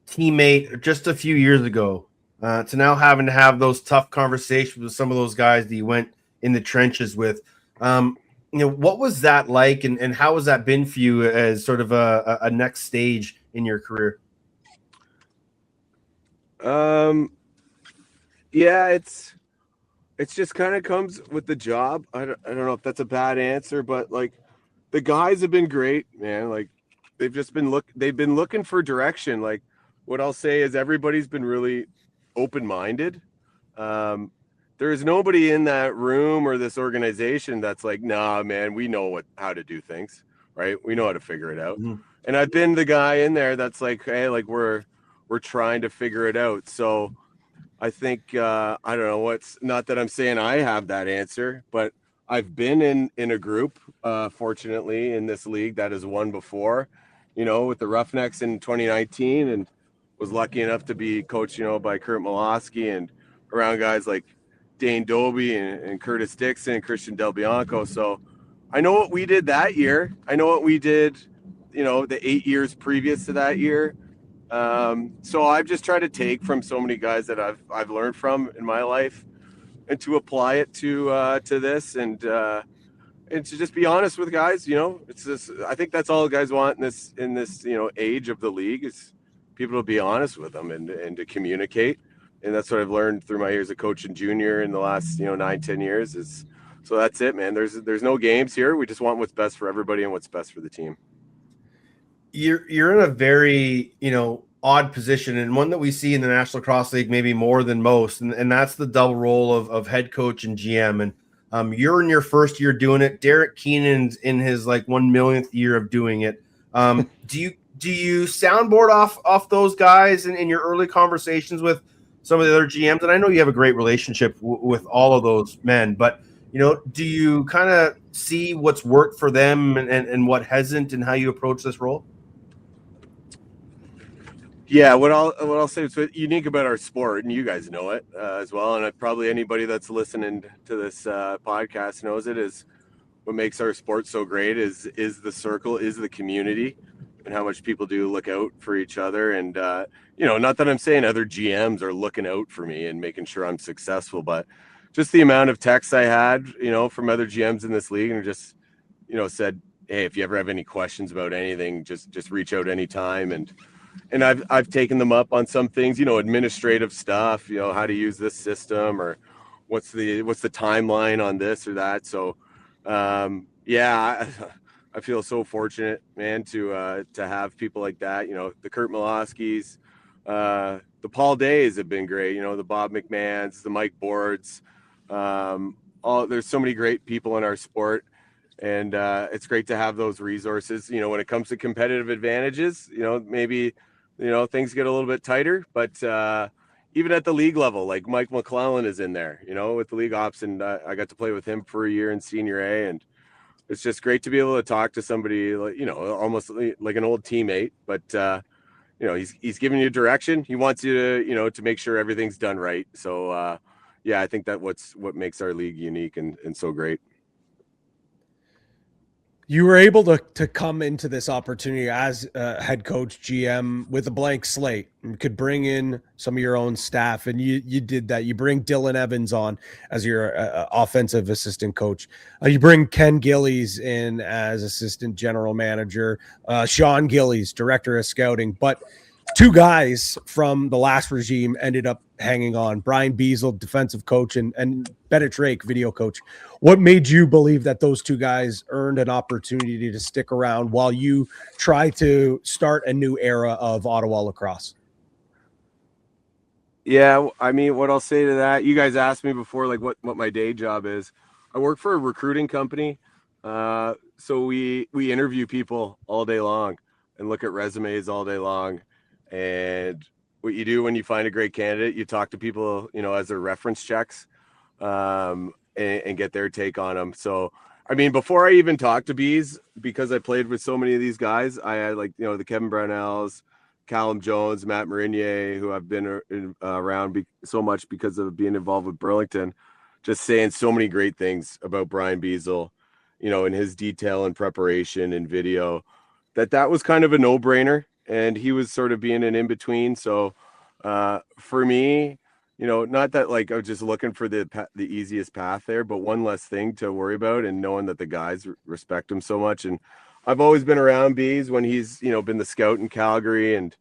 teammate just a few years ago to now having to have those tough conversations with some of those guys that you went in the trenches with. What was that like, and how has that been for you as sort of a next stage in your career? Yeah, it's just kind of comes with the job. I don't know if that's a bad answer, but like the guys have been great, man. Like they've been looking for direction. Like what I'll say is everybody's been really open-minded. there's nobody in that room or this organization that's like, nah, man, we know how to do things, right? We know how to figure it out. Mhm. And I've been the guy in there that's like, hey, like we're trying to figure it out. So I think I don't know, what's not that I'm saying I have that answer, but I've been in a group, fortunately, in this league that has won before, with the Roughnecks in 2019, and was lucky enough to be coached, by Kurt Malosky and around guys like Dane Doby and Curtis Dixon and Christian Del Bianco. So I know what we did that year. I know what we did, the 8 years previous to that year. So I've just tried to take from so many guys that I've learned from in my life, and to apply it to this, and to just be honest with guys. It's just, I think that's all guys want in this age of the league, is people to be honest with them and to communicate. And that's what I've learned through my years of coaching junior in the last 9-10 years. Is so that's it, man. There's no games here. We just want what's best for everybody and what's best for the team. You're in a very odd position, and one that we see in the National Lacrosse League maybe more than most, and that's the double role of head coach and GM. And you're in your first year doing it. Derek Keenan's in his 1 millionth year of doing it. Do you soundboard off those guys in your early conversations with some of the other GMs? And I know you have a great relationship with all of those men, but do you kind of see what's worked for them and what hasn't, and how you approach this role? Yeah, what I'll say is what's unique about our sport, and you guys know it as well, and probably anybody that's listening to this podcast knows it, is what makes our sport so great is the circle, is the community, and how much people do look out for each other. And not that I'm saying other GMs are looking out for me and making sure I'm successful, but just the amount of texts I had, from other GMs in this league, and just said, hey, if you ever have any questions about anything, just reach out anytime. And I've taken them up on some things, administrative stuff, how to use this system, or what's the timeline on this or that. So, yeah, I feel so fortunate, man, to have people like that. The Kurt Maloskis, the Paul Days have been great. The Bob McMahons, the Mike Boards, there's so many great people in our sport. And it's great to have those resources. When it comes to competitive advantages, maybe, things get a little bit tighter. But even at the league level, like Mike McClellan is in there, with the league ops. And I got to play with him for a year in Senior A. And it's just great to be able to talk to somebody, almost like an old teammate. But, he's giving you direction. He wants you to, to make sure everything's done right. So, yeah, I think what makes our league unique and so great. You were able to come into this opportunity as a head coach, GM, with a blank slate, and could bring in some of your own staff, and you did that. You bring Dylan Evans on as your offensive assistant coach. You bring Ken Gillies in as assistant general manager, Sean Gillies, director of scouting. But two guys from the last regime ended up hanging on: Brian Beasel, defensive coach, and Bennett Drake, video coach. What made you believe that those two guys earned an opportunity to stick around while you try to start a new era of Ottawa lacrosse? Yeah, I mean, what I'll say to that, you guys asked me before, what my day job is. I work for a recruiting company. So we interview people all day long and look at resumes all day long. And what you do when you find a great candidate, you talk to people, as their reference checks, and get their take on them. So, I mean, before I even talked to Bees, because I played with so many of these guys, I had the Kevin Brownells, Callum Jones, Matt Marinier, who I've been around so much because of being involved with Burlington, just saying so many great things about Brian Beasel, and his detail and preparation and video, that was kind of a no-brainer. And he was sort of being an in-between. So for me, not that I was just looking for the easiest path there, but one less thing to worry about, and knowing that the guys respect him so much. And I've always been around Bees when he's, been the scout in Calgary and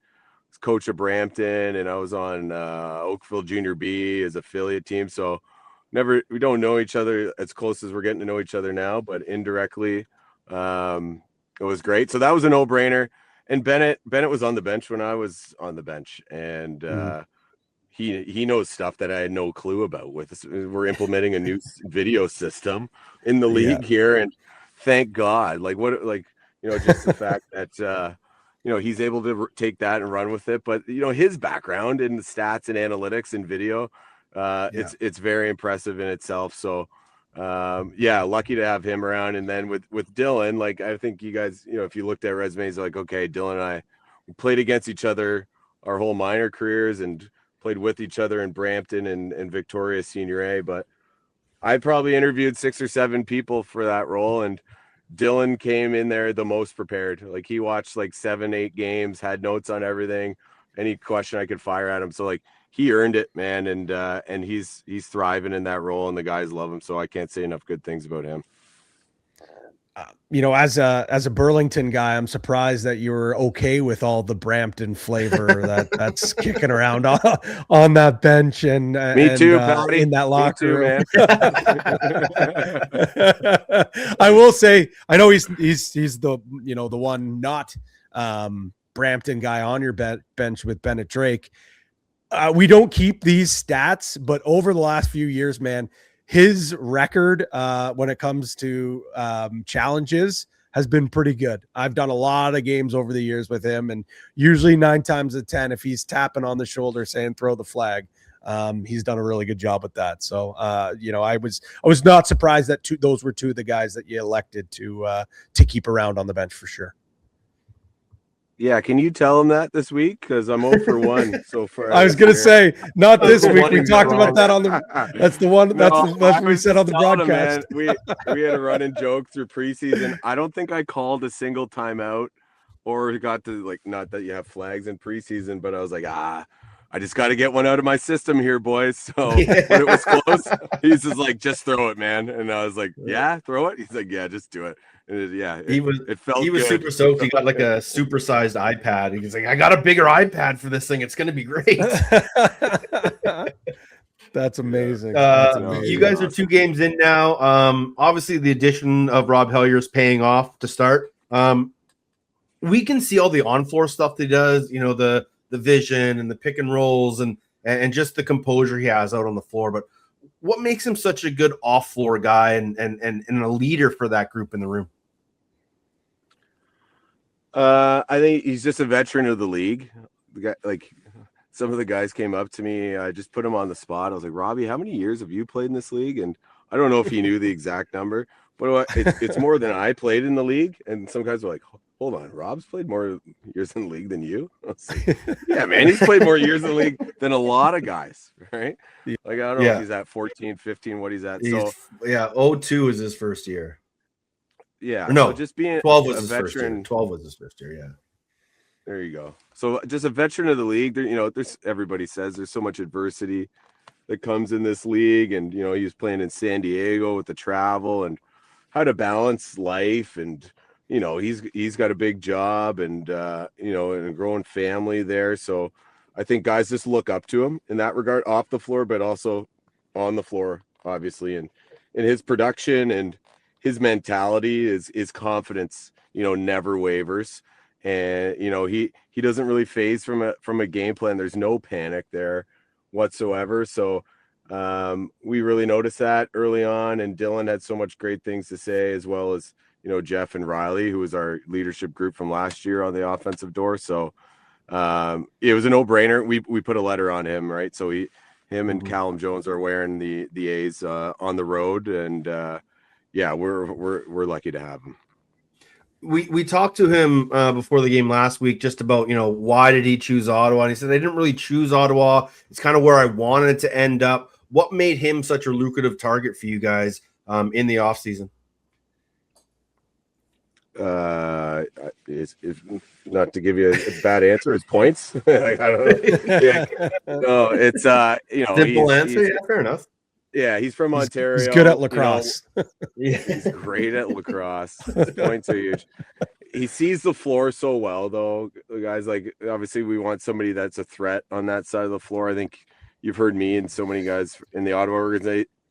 coach of Brampton. And I was on Oakville Junior B as affiliate team. So we don't know each other as close as we're getting to know each other now, but indirectly, it was great. So that was a no-brainer. And Bennett was on the bench when I was on the bench, and he knows stuff that I had no clue about. We're implementing a new video system in the league here, and thank God, just the fact that he's able to take that and run with it. But his background in the stats and analytics and video, it's very impressive in itself. So lucky to have him around. And then with Dylan, I think you guys, if you looked at resumes, like, okay, Dylan and I, we played against each other our whole minor careers and played with each other in Brampton and Victoria Senior A. But I probably interviewed 6 or 7 people for that role, and Dylan came in there the most prepared. Like, he watched 7, 8 games, had notes on everything, any question I could fire at him. So he earned it, man. And he's thriving in that role, and the guys love him. So I can't say enough good things about him. As a Burlington guy, I'm surprised that you were okay with all the Brampton flavor that's kicking around on that bench and me too, Patty. In that locker room. Man. I will say, I know he's the the one not Brampton guy on your bench with Bennett Drake. We don't keep these stats, but over the last few years, man, his record when it comes to challenges has been pretty good. I've done a lot of games over the years with him, and usually 9 times out of 10, if he's tapping on the shoulder saying throw the flag, he's done a really good job with that. So I was not surprised that those were 2 of the guys that you elected to keep around on the bench for sure. Yeah, can you tell him that this week? Because I'm 0 for 1 so far. I was going to say, not this week. We talked about that on the. That's the one. That's what we said on the broadcast. Him, man, we had a running joke through preseason. I don't think I called a single timeout, or got to not that you have flags in preseason, but I was like, I just got to get one out of my system here, boys. So when it was close, he's just like, just throw it, man. And I was like, yeah, throw it. He's like, yeah, just do it. It felt he was good. super stoked. He got a supersized iPad. He's like, I got a bigger iPad for this thing. It's going to be great. That's amazing. You guys are 2 games in now. Obviously, the addition of Rob Hellyer is paying off to start. We can see all the on-floor stuff that he does. The vision and the pick and rolls and just the composure he has out on the floor. But what makes him such a good off-floor guy and a leader for that group in the room? I think he's just a veteran of the league. The guy, some of the guys came up to me. I just put him on the spot. I was like, Robbie, how many years have you played in this league? And I don't know if he knew the exact number, but it's more than I played in the league. And some guys were like, hold on, Rob's played more years in the league than you? I was like, yeah, man, he's played more years in the league than a lot of guys, right? I don't know if he's at 14, 15, what he's at. 02 is his first year. Yeah. Or no, so just being 12 was a his veteran. first year. 12 was his first year, yeah. There you go. So just a veteran of the league. There's everybody says there's so much adversity that comes in this league, and he was playing in San Diego with the travel and how to balance life, and he's got a big job and and a growing family there. So I think guys just look up to him in that regard, off the floor, but also on the floor, obviously, and in his production and his mentality is confidence, never wavers. And, he doesn't really phase from a game plan. There's no panic there whatsoever. So we really noticed that early on, and Dylan had so much great things to say, as well as, Jeff and Riley, who was our leadership group from last year on the offensive door. So it was a no-brainer. We put a letter on him, right? So him and Callum Jones are wearing the A's on the road, and we're lucky to have him. We talked to him before the game last week just about, why did he choose Ottawa? And he said, they didn't really choose Ottawa. It's kind of where I wanted it to end up. What made him such a lucrative target for you guys in the offseason? It's not to give you a bad answer, it's points. I don't know. No, it's simple answer. Yeah, fair enough. Yeah, he's from Ontario. He's good at lacrosse. He's great at lacrosse. His points are huge. He sees the floor so well, though. The guys, obviously we want somebody that's a threat on that side of the floor. I think you've heard me and so many guys in the Ottawa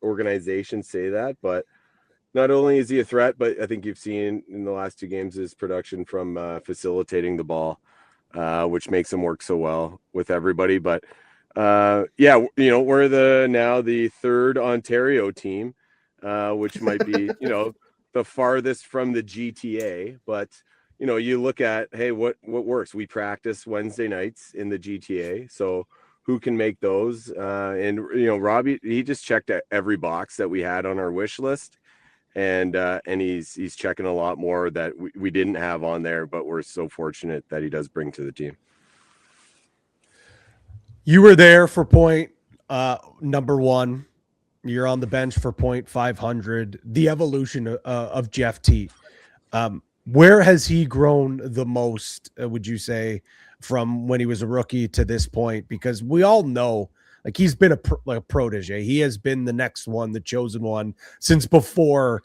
organization say that, but not only is he a threat, but I think you've seen in the last 2 games his production from facilitating the ball, which makes him work so well with everybody. But Yeah, we're now the third Ontario team, which might be, the farthest from the GTA, but you look at, hey, what works? We practice Wednesday nights in the GTA, so who can make those? And Robbie, he just checked every box that we had on our wish list, and he's checking a lot more that we didn't have on there, but we're so fortunate that he does bring to the team. You were there for point number 1. You're on the bench for point 500. The evolution of Jeff Teat. Where has he grown the most, would you say, from when he was a rookie to this point? Because we all know, like, he's been a protege. He has been the next one, the chosen one, since before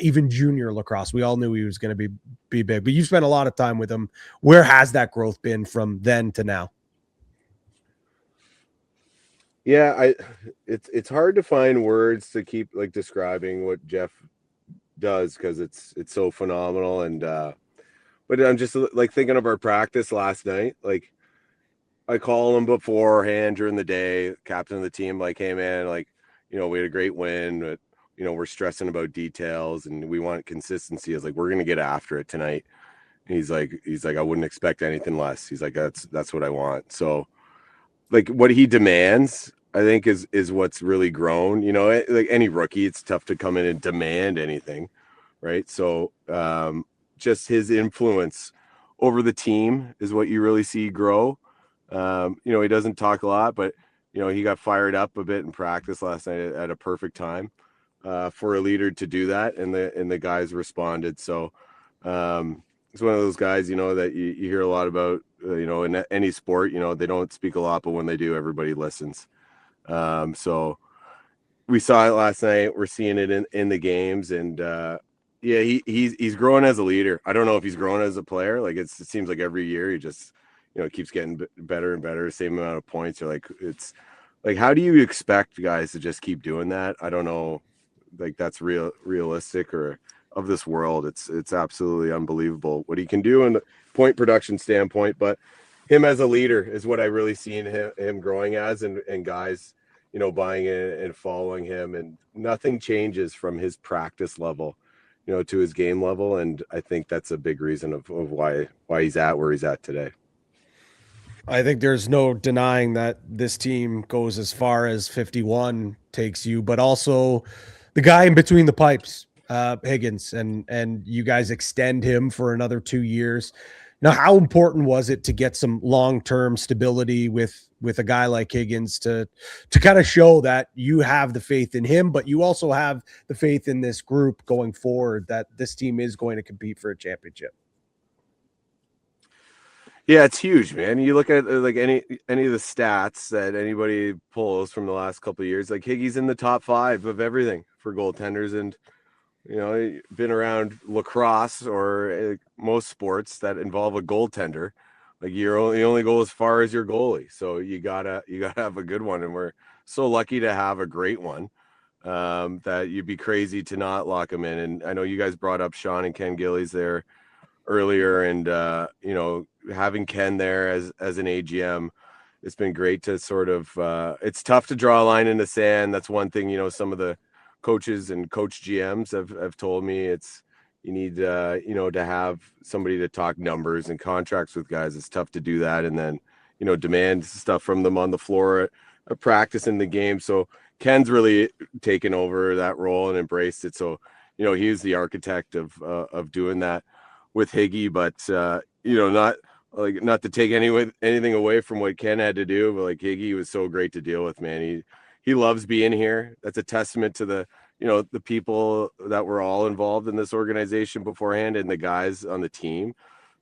even junior lacrosse. We all knew he was going to be big. But you spent a lot of time with him. Where has that growth been from then to now? Yeah, it's hard to find words to keep describing what Jeff does, because it's so phenomenal. And but I'm just thinking of our practice last night. Like, I call him beforehand during the day, captain of the team, like, hey man, we had a great win, but we're stressing about details and we want consistency. I was like, we're gonna get after it tonight. And he's like, I wouldn't expect anything less. He's like, that's what I want. So what he demands, I think, is what's really grown. Like any rookie, it's tough to come in and demand anything, right? So just his influence over the team is what you really see grow. He doesn't talk a lot, but he got fired up a bit in practice last night at a perfect time for a leader to do that, and the guys responded. So it's one of those guys, that you hear a lot about, in any sport. They don't speak a lot, but when they do, everybody listens. So we saw it last night. We're seeing it in the games, and yeah, he's growing as a leader. I don't know if he's growing as a player. It seems like every year he just keeps getting better and better. Same amount of points. Or it's like, how do you expect guys to just keep doing that? I don't know. That's realistic or of this world. It's absolutely unbelievable what he can do in the point production standpoint, but him as a leader is what I really seen him growing as, and guys, buying in and following him, and nothing changes from his practice level, to his game level. And I think that's a big reason of why he's at where he's at today. I think there's no denying that this team goes as far as 51 takes you, but also the guy in between the pipes, Higgins, and you guys extend him for another 2 years. Now, how important was it to get some long-term stability with a guy like Higgins to kind of show that you have the faith in him, but you also have the faith in this group going forward, that this team is going to compete for a championship? Yeah, it's huge, man. You look at any of the stats that anybody pulls from the last couple of years, Higgy's in the top 5 of everything for goaltenders. And been around lacrosse or most sports that involve a goaltender. You only go as far as your goalie, so you gotta have a good one, and we're so lucky to have a great one. That you'd be crazy to not lock him in. And I know you guys brought up Sean and Ken Gillies there earlier, and having Ken there as an AGM, it's been great to sort of. It's tough to draw a line in the sand. That's one thing. Some of the coaches and coach GMs have told me you need to have somebody to talk numbers and contracts with guys. It's tough to do that, and then demand stuff from them on the floor at practice in the game. So Ken's really taken over that role and embraced it. So he's the architect of doing that with Higgy, but not to take anything away from what Ken had to do, but Higgy was so great to deal with, man. He loves being here. That's a testament to the people that were all involved in this organization beforehand, and the guys on the team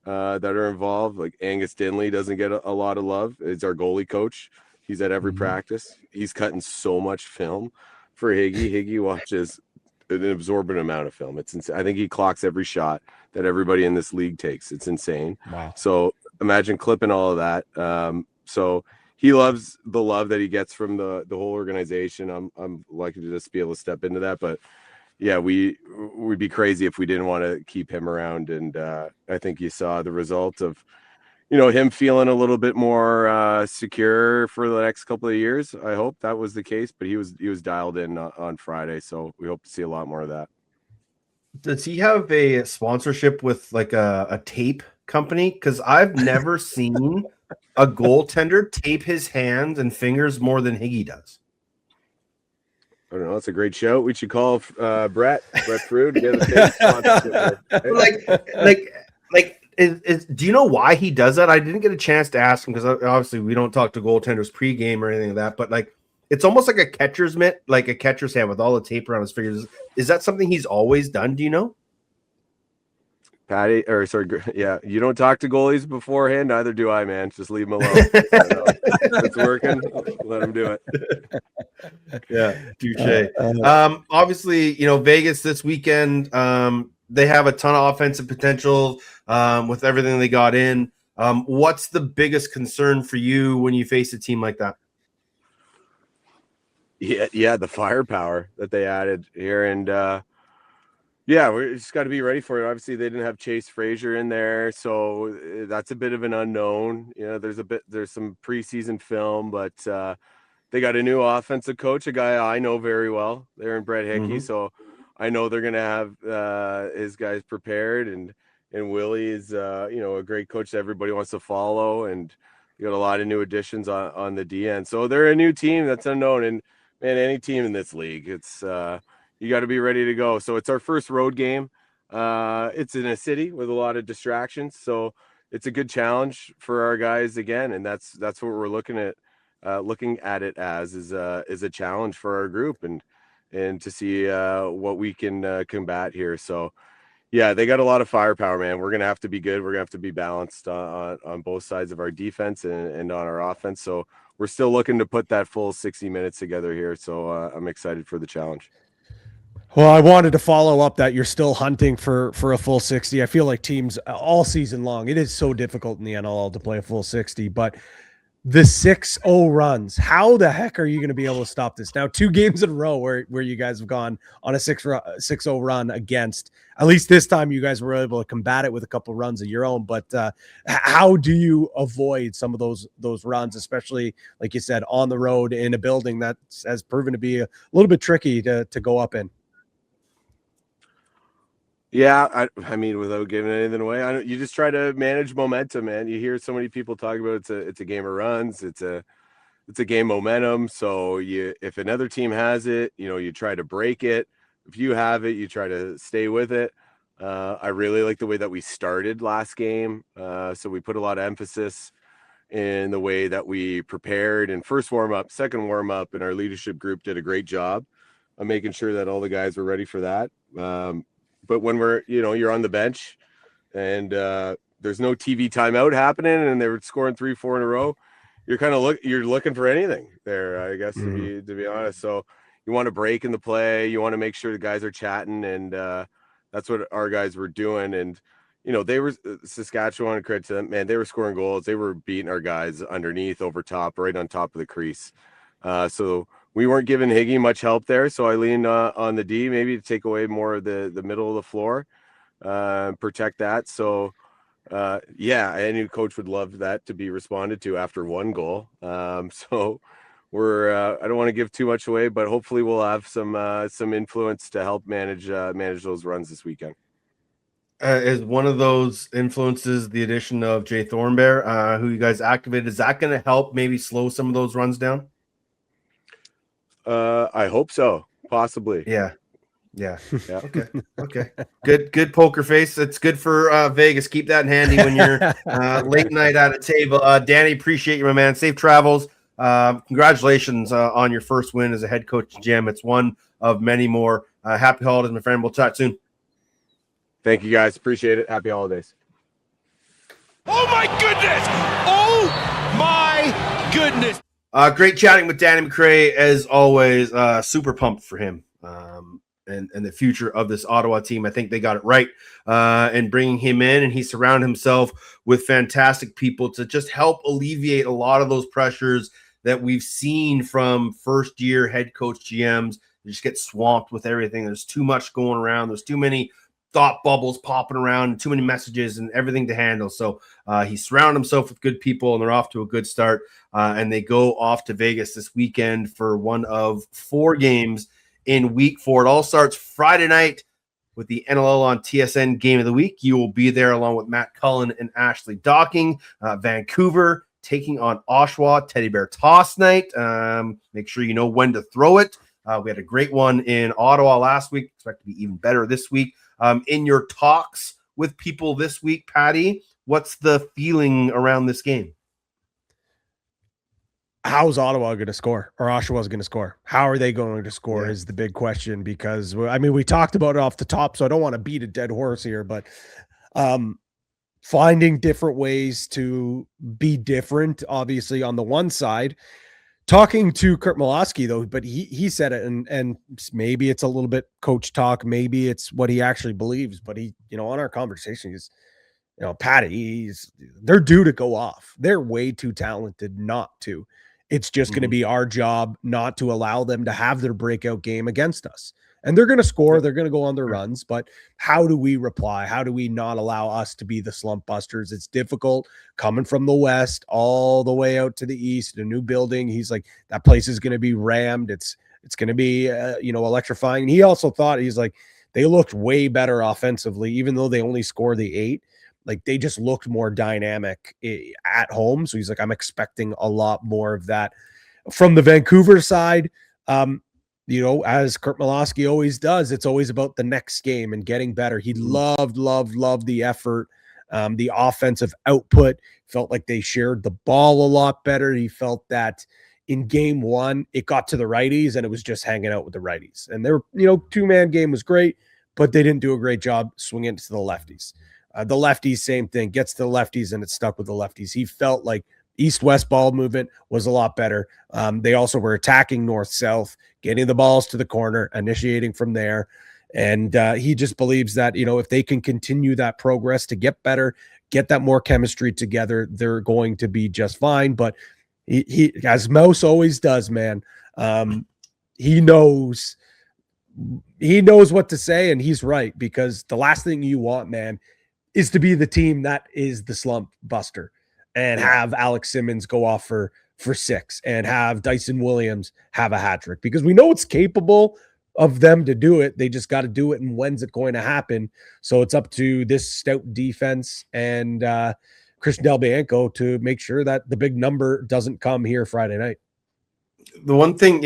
that are involved. Angus Dinley doesn't get a lot of love. It's our goalie coach. He's at every practice. He's cutting so much film for Higgy. Higgy watches an absorbent amount of film. It's insane. I think he clocks every shot that everybody in this league takes. It's insane. Wow. So imagine clipping all of that. So he loves the love that he gets from the whole organization. I'm lucky to just be able to step into that, but yeah, we'd be crazy if we didn't want to keep him around. And I think you saw the result of, him feeling a little bit more secure for the next couple of years. I hope that was the case, but he was dialed in on Friday, so we hope to see a lot more of that. Does he have a sponsorship with like a tape company? Because I've never seen a goaltender tape his hands and fingers more than Higgy does. I don't know. That's a great show. We should call Brett Frude. Get a tape sponsorship. Do you know why he does that? I didn't get a chance to ask him because obviously we don't talk to goaltenders pregame or anything like that. But like, it's almost like a catcher's mitt, like a catcher's hand with all the tape around his fingers. Is that something he's always done? Do you know? Yeah, you don't talk to goalies beforehand. Neither do I, man. Just leave them alone. If it's working, let them do it. Yeah, touche. Obviously, Vegas this weekend, they have a ton of offensive potential with everything they got in. What's the biggest concern for you when you face a team like that? Yeah, the firepower that they added here, and yeah, we just got to be ready for it. Obviously, they didn't have Chase Frazier in there, so that's a bit of an unknown. There's some preseason film, but they got a new offensive coach, a guy I know very well. They're in Brett Hickey, so I know they're gonna have his guys prepared, and Willie is a great coach that everybody wants to follow, and you got a lot of new additions on the DN. So they're a new team that's unknown, and man, any team in this league, it's you got to be ready to go. So it's our first road game. It's in a city with a lot of distractions, so it's a good challenge for our guys again, and that's what we're looking at it as is a challenge for our group and to see what we can combat here. So yeah, they got a lot of firepower, man. We're gonna have to be good. We're gonna have to be balanced on both sides of our defense and on our offense. So we're still looking to put that full 60 minutes together here. So I'm excited for the challenge. Well, I wanted to follow up that you're still hunting for a full 60. I feel like teams all season long, it is so difficult in the NLL to play a full 60, but the 6-0 runs, how the heck are you going to be able to stop this? Now, 2 games in a row where you guys have gone on a 6-0 run against, at least this time you guys were able to combat it with a couple runs of your own, but how do you avoid some of those runs, especially, like you said, on the road in a building that has proven to be a little bit tricky to go up in? Yeah, I mean, without giving anything away, you just try to manage momentum, man. You hear so many people talk about it's a game of runs, it's a game momentum. So if another team has it, you try to break it. If you have it, you try to stay with it. I really like the way that we started last game. So we put a lot of emphasis in the way that we prepared in first warm-up, second warm-up, and our leadership group did a great job of making sure that all the guys were ready for that. But when you're on the bench and there's no TV timeout happening and they're scoring 3-4 in a row, you're looking for anything there, I guess, to be honest. So you want to break in the play, you want to make sure the guys are chatting, and that's what our guys were doing. And they were Saskatchewan, credit to them, man, they were scoring goals, they were beating our guys underneath, over top, right on top of the crease. So we weren't giving Higgy much help there, so I leaned on the D maybe to take away more of the middle of the floor, protect that. So, yeah, any coach would love that to be responded to after one goal. So we're I don't want to give too much away, but hopefully we'll have some influence to help manage those runs this weekend. Is one of those influences the addition of Jay Thornbear, who you guys activated? Is that going to help maybe slow some of those runs down? I hope so, possibly. Yeah. Okay. Good poker face. It's good for Vegas. Keep that in handy when you're late night at a table. Danny, appreciate you, my man. Safe travels. Congratulations on your first win as a head coach, Jim. It's one of many more. Happy holidays, my friend. We'll chat soon. Thank you, guys. Appreciate it. Happy holidays. Oh my goodness! Oh my goodness! Great chatting with Danny MacRae as always. Super pumped for him and the future of this Ottawa team. I think they got it right in bringing him in, and he surrounded himself with fantastic people to just help alleviate a lot of those pressures that we've seen from first-year head coach GMs. They just get swamped with everything. There's too much going around. There's too many thought bubbles popping around, too many messages and everything to handle. So he surrounded himself with good people, and they're off to a good start. And they go off to Vegas this weekend for one of 4 games in week 4. It all starts Friday night with the NLL on TSN Game of the Week. You will be there along with Matt Cullen and Ashley Docking. Vancouver taking on Oshawa, Teddy Bear Toss Night. Make sure you know when to throw it. We had a great one in Ottawa last week. Expect to be even better this week. In your talks with people this week, Patty, what's the feeling around this game? How's Ottawa going to score, or Oshawa's going to score? How are they going to score is the big question, because, I mean, we talked about it off the top, so I don't want to beat a dead horse here, but finding different ways to be different, obviously, on the one side. Talking to Kurt Malosky, though, but he said it, and maybe it's a little bit coach talk, maybe it's what he actually believes, but he, on our conversation, he's, Patty, they're due to go off. They're way too talented not to. It's just going to be our job not to allow them to have their breakout game against us. And they're going to score, they're going to go on their runs, but how do we reply? How do we not allow us to be the slump busters? It's difficult coming from the West all the way out to the East, a new building. He's like, that place is going to be rammed. It's going to be, electrifying. And he also thought, he's like, they looked way better offensively, even though they only scored the 8. Like, they just looked more dynamic at home. So he's like, I'm expecting a lot more of that. From the Vancouver side, as Kurt Malosky always does, it's always about the next game and getting better. He loved the effort, the offensive output. Felt like they shared the ball a lot better. He felt that in game 1, it got to the righties and it was just hanging out with the righties. And their, 2-man game was great, but they didn't do a great job swinging it to the lefties. The lefties, same thing, gets to the lefties and it's stuck with the lefties. He felt like east-west ball movement was a lot better. They also were attacking north-south, getting the balls to the corner, initiating from there. And he just believes that, if they can continue that progress to get better, get that more chemistry together, they're going to be just fine. But he as Mouse always does, man, he knows what to say, and he's right, because the last thing you want, man, is to be the team that is the slump buster and have Alex Simmons go off for 6 and have Dyson Williams have a hat trick, because we know it's capable of them to do it. They just got to do it. And when's it going to happen? So it's up to this stout defense and Christian Del Bianco to make sure that the big number doesn't come here Friday night. The one thing,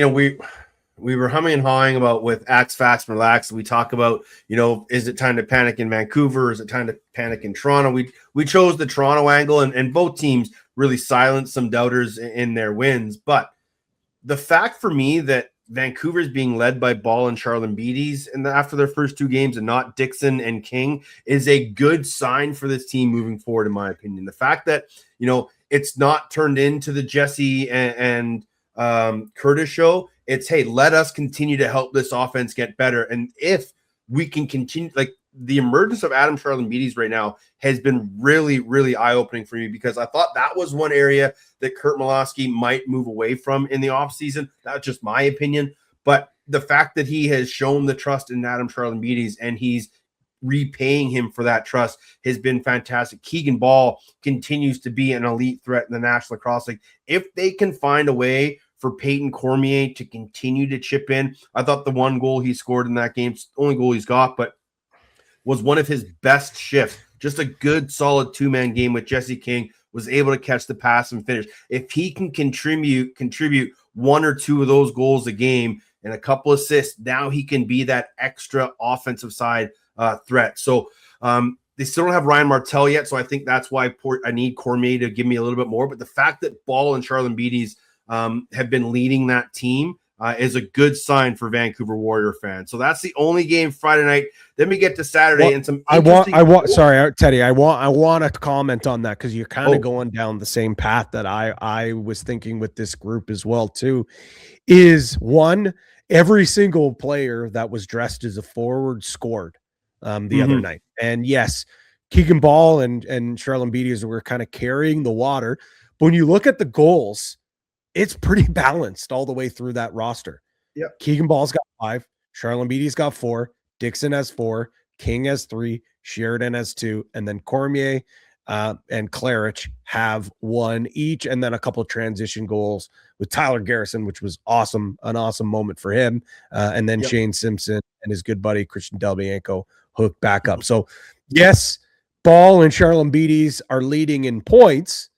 we were humming and hawing about with Axe Fast and Relax. We talk about, is it time to panic in Vancouver? Is it time to panic in Toronto? We chose the Toronto angle, and both teams really silenced some doubters in their wins. But the fact for me that Vancouver is being led by Ball and Charlin Beatties after their first 2 games and not Dixon and King is a good sign for this team moving forward, in my opinion. The fact that, it's not turned into the Jesse and Curtis show. It's, hey, let us continue to help this offense get better. And if we can continue, like, the emergence of Adam Charlin Beatties right now has been really, really eye-opening for me, because I thought that was one area that Kurt Malosky might move away from in the offseason. That's just my opinion. But the fact that he has shown the trust in Adam Charlin Beatties and he's repaying him for that trust has been fantastic. Keegan Ball continues to be an elite threat in the National Lacrosse League. If they can find a way for Peyton Cormier to continue to chip in, I thought the one goal he scored in that game, only goal he's got, but was one of his best shifts. Just a good, solid 2-man game with Jesse King, was able to catch the pass and finish. If he can contribute 1 or 2 of those goals a game and a couple assists, now he can be that extra offensive side threat. So they still don't have Ryan Martell yet, so I think that's why I need Cormier to give me a little bit more. But the fact that Ball and Charlin Beatties have been leading that team is a good sign for Vancouver Warrior fans. So that's the only game Friday night. Then we get to Saturday and some. Sorry, Teddy. I want to comment on that, because you're kind of going down the same path that I was thinking with this group as well too. Is one, every single player that was dressed as a forward scored the other night, and yes, Keegan Ball and Charlin Beatties were kind of carrying the water. But when you look at the goals, it's pretty balanced all the way through that roster. Yeah. Keegan Ball's got 5, Charlin Beatties got 4, Dixon has 4, King has 3, Sheridan has 2, and then Cormier and Claridge have 1 each, and then a couple of transition goals with Tyler Garrison, which was awesome, an awesome moment for him. And then Shane Simpson and his good buddy Christian Delbianco hooked back up. So yes, Ball and Charlene Beatties are leading in points,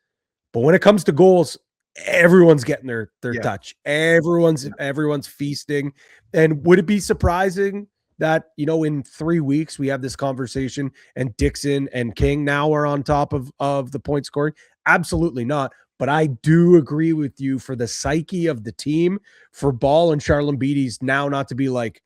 but when it comes to goals, everyone's getting their touch. Everyone's feasting. And would it be surprising that, in 3 weeks we have this conversation and Dixon and King now are on top of the point scoring? Absolutely not. But I do agree with you for the psyche of the team, for Ball and Charlene Beatties now not to be like,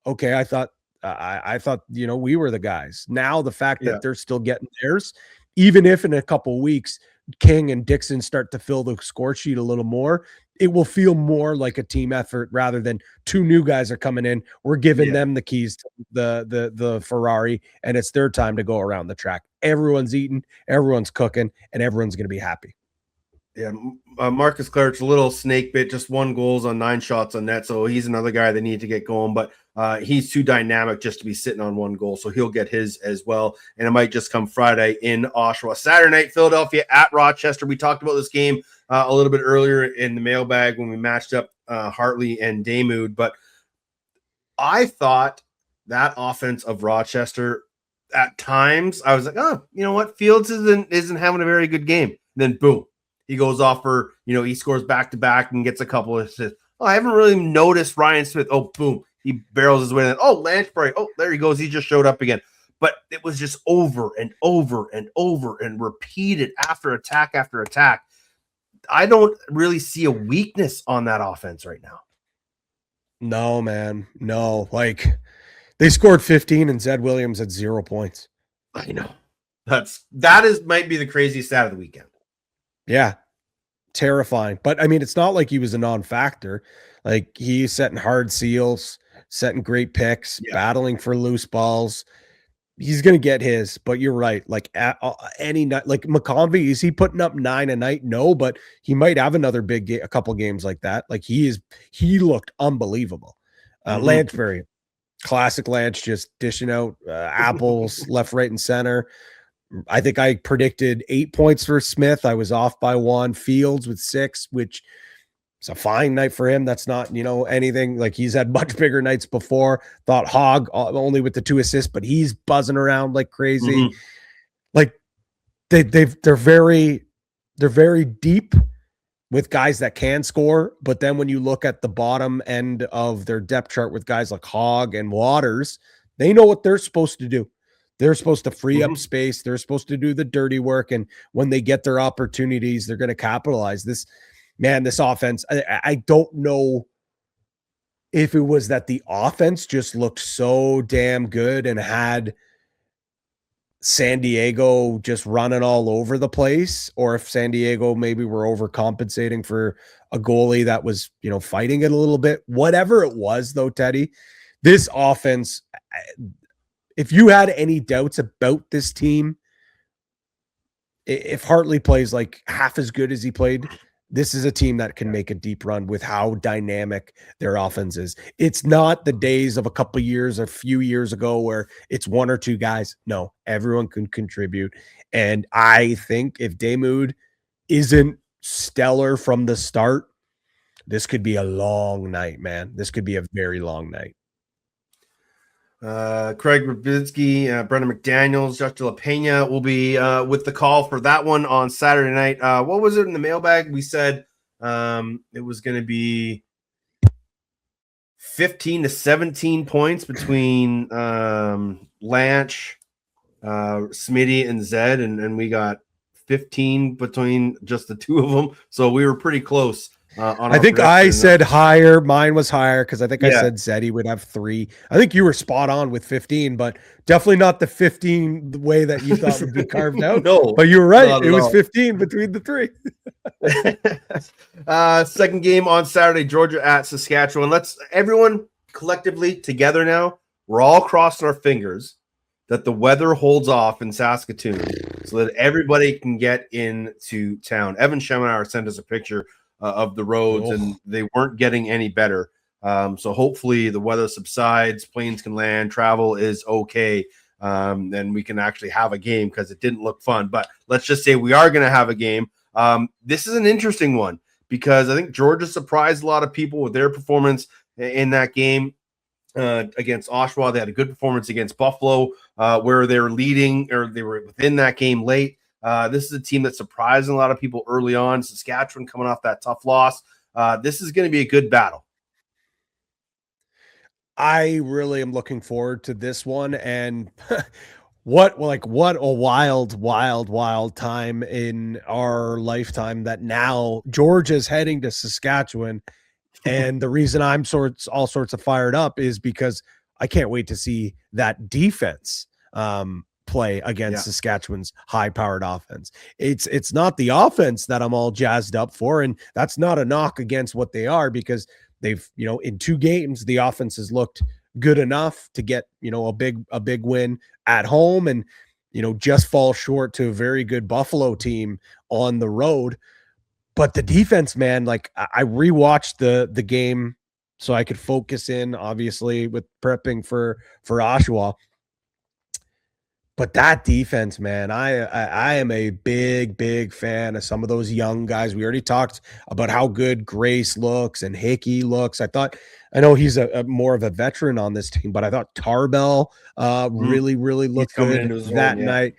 okay, I thought we were the guys. Now the fact that they're still getting theirs, even if in a couple weeks King and Dixon start to fill the score sheet a little more, it will feel more like a team effort rather than 2 new guys are coming in. We're giving them the keys to the Ferrari, and it's their time to go around the track. Everyone's eating, everyone's cooking, and everyone's going to be happy. Yeah, Marcus Claridge, a little snake bit, just 1 goal on 9 shots on net, so he's another guy they need to get going, but he's too dynamic just to be sitting on 1 goal, so he'll get his as well, and it might just come Friday in Oshawa. Saturday night, Philadelphia at Rochester. We talked about this game a little bit earlier in the mailbag when we matched up Hartley and Damoud, but I thought that offense of Rochester, at times, I was like, oh, you know what, Fields isn't having a very good game. Then boom, he goes off for, he scores back-to-back and gets a couple of assists. Oh, I haven't really noticed Ryan Smith. Oh, boom. He barrels his way in. Oh, Lanchbury. Oh, there he goes. He just showed up again. But it was just over and over and over and repeated after attack after attack. I don't really see a weakness on that offense right now. No, man. No. Like, they scored 15 and Zed Williams had 0 points. I know. Might be the craziest stat of the weekend. Yeah. Terrifying. But I mean, it's not like he was a non-factor. Like, he's setting hard seals, setting great picks, battling for loose balls. He's going to get his, but you're right. Like, any night, like McConvey, is he putting up 9 a night? No, but he might have another big a couple games like that. Like, he looked unbelievable. Lanchbury, classic Lanch, just dishing out apples left, right, and center. I think I predicted 8 points for Smith. I was off by 1. Fields with 6, which is a fine night for him. That's not, anything. Like, he's had much bigger nights before. Thought Hogg only with the 2 assists, but he's buzzing around like crazy. Like, they're very deep with guys that can score. But then when you look at the bottom end of their depth chart with guys like Hogg and Waters, they know what they're supposed to do. They're supposed to free up space. They're supposed to do the dirty work. And when they get their opportunities, they're going to capitalize. This offense, I don't know if it was that the offense just looked so damn good and had San Diego just running all over the place, or if San Diego maybe were overcompensating for a goalie that was, fighting it a little bit. Whatever it was, though, Teddy, this offense, if you had any doubts about this team, if Hartley plays like half as good as he played, this is a team that can make a deep run with how dynamic their offense is. It's not the days of a couple years, a few years ago where it's 1 or 2 guys. No, everyone can contribute. And I think if Damoud isn't stellar from the start, this could be a long night, man. This could be a very long night. Craig Rabinski, Brendan McDaniels, Josh De La Pena will be with the call for that one on Saturday night. What was it in the mailbag? We said it was going to be 15 to 17 points between Lanch, Smitty, and Zed, and we got 15 between just the 2 of them. So we were pretty close. I think I said higher. Mine was higher because I think I said Zeddy would have 3. I think you were spot on with 15, but definitely not the 15 the way that you thought would be carved out. No, but you were right. It was 15 between the 3. Second game on Saturday, Georgia at Saskatchewan. Let's everyone collectively together now. We're all crossing our fingers that the weather holds off in Saskatoon so that everybody can get into town. Evan Schemenauer sent us a picture of the roads, and they weren't getting any better. So hopefully the weather subsides, planes can land, travel is okay then we can actually have a game, because it didn't look fun. But let's just say we are going to have a game. This is an interesting one, because I think Georgia surprised a lot of people with their performance in that game against Oshawa. They had a good performance against Buffalo, where they were leading, or they were within that game late. This is a team that surprised a lot of people early on. Saskatchewan coming off that tough loss. This is going to be a good battle. I really am looking forward to this one. And what a wild time in our lifetime that now Georgia's heading to Saskatchewan. And the reason I'm all sorts of fired up is because I can't wait to see that defense play against Saskatchewan's high-powered offense. It's not the offense that I'm all jazzed up for, and that's not a knock against what they are, because they've, in 2 games, the offense has looked good enough to get, a big win at home, and just fall short to a very good Buffalo team on the road. But the defense, man, like, I rewatched the game so I could focus in, obviously, with prepping for Oshawa. But that defense, man, I am a big fan of some of those young guys. We already talked about how good Grace looks and Hickey looks. I know he's a more of a veteran on this team, but I thought Tarbell really looked good that night.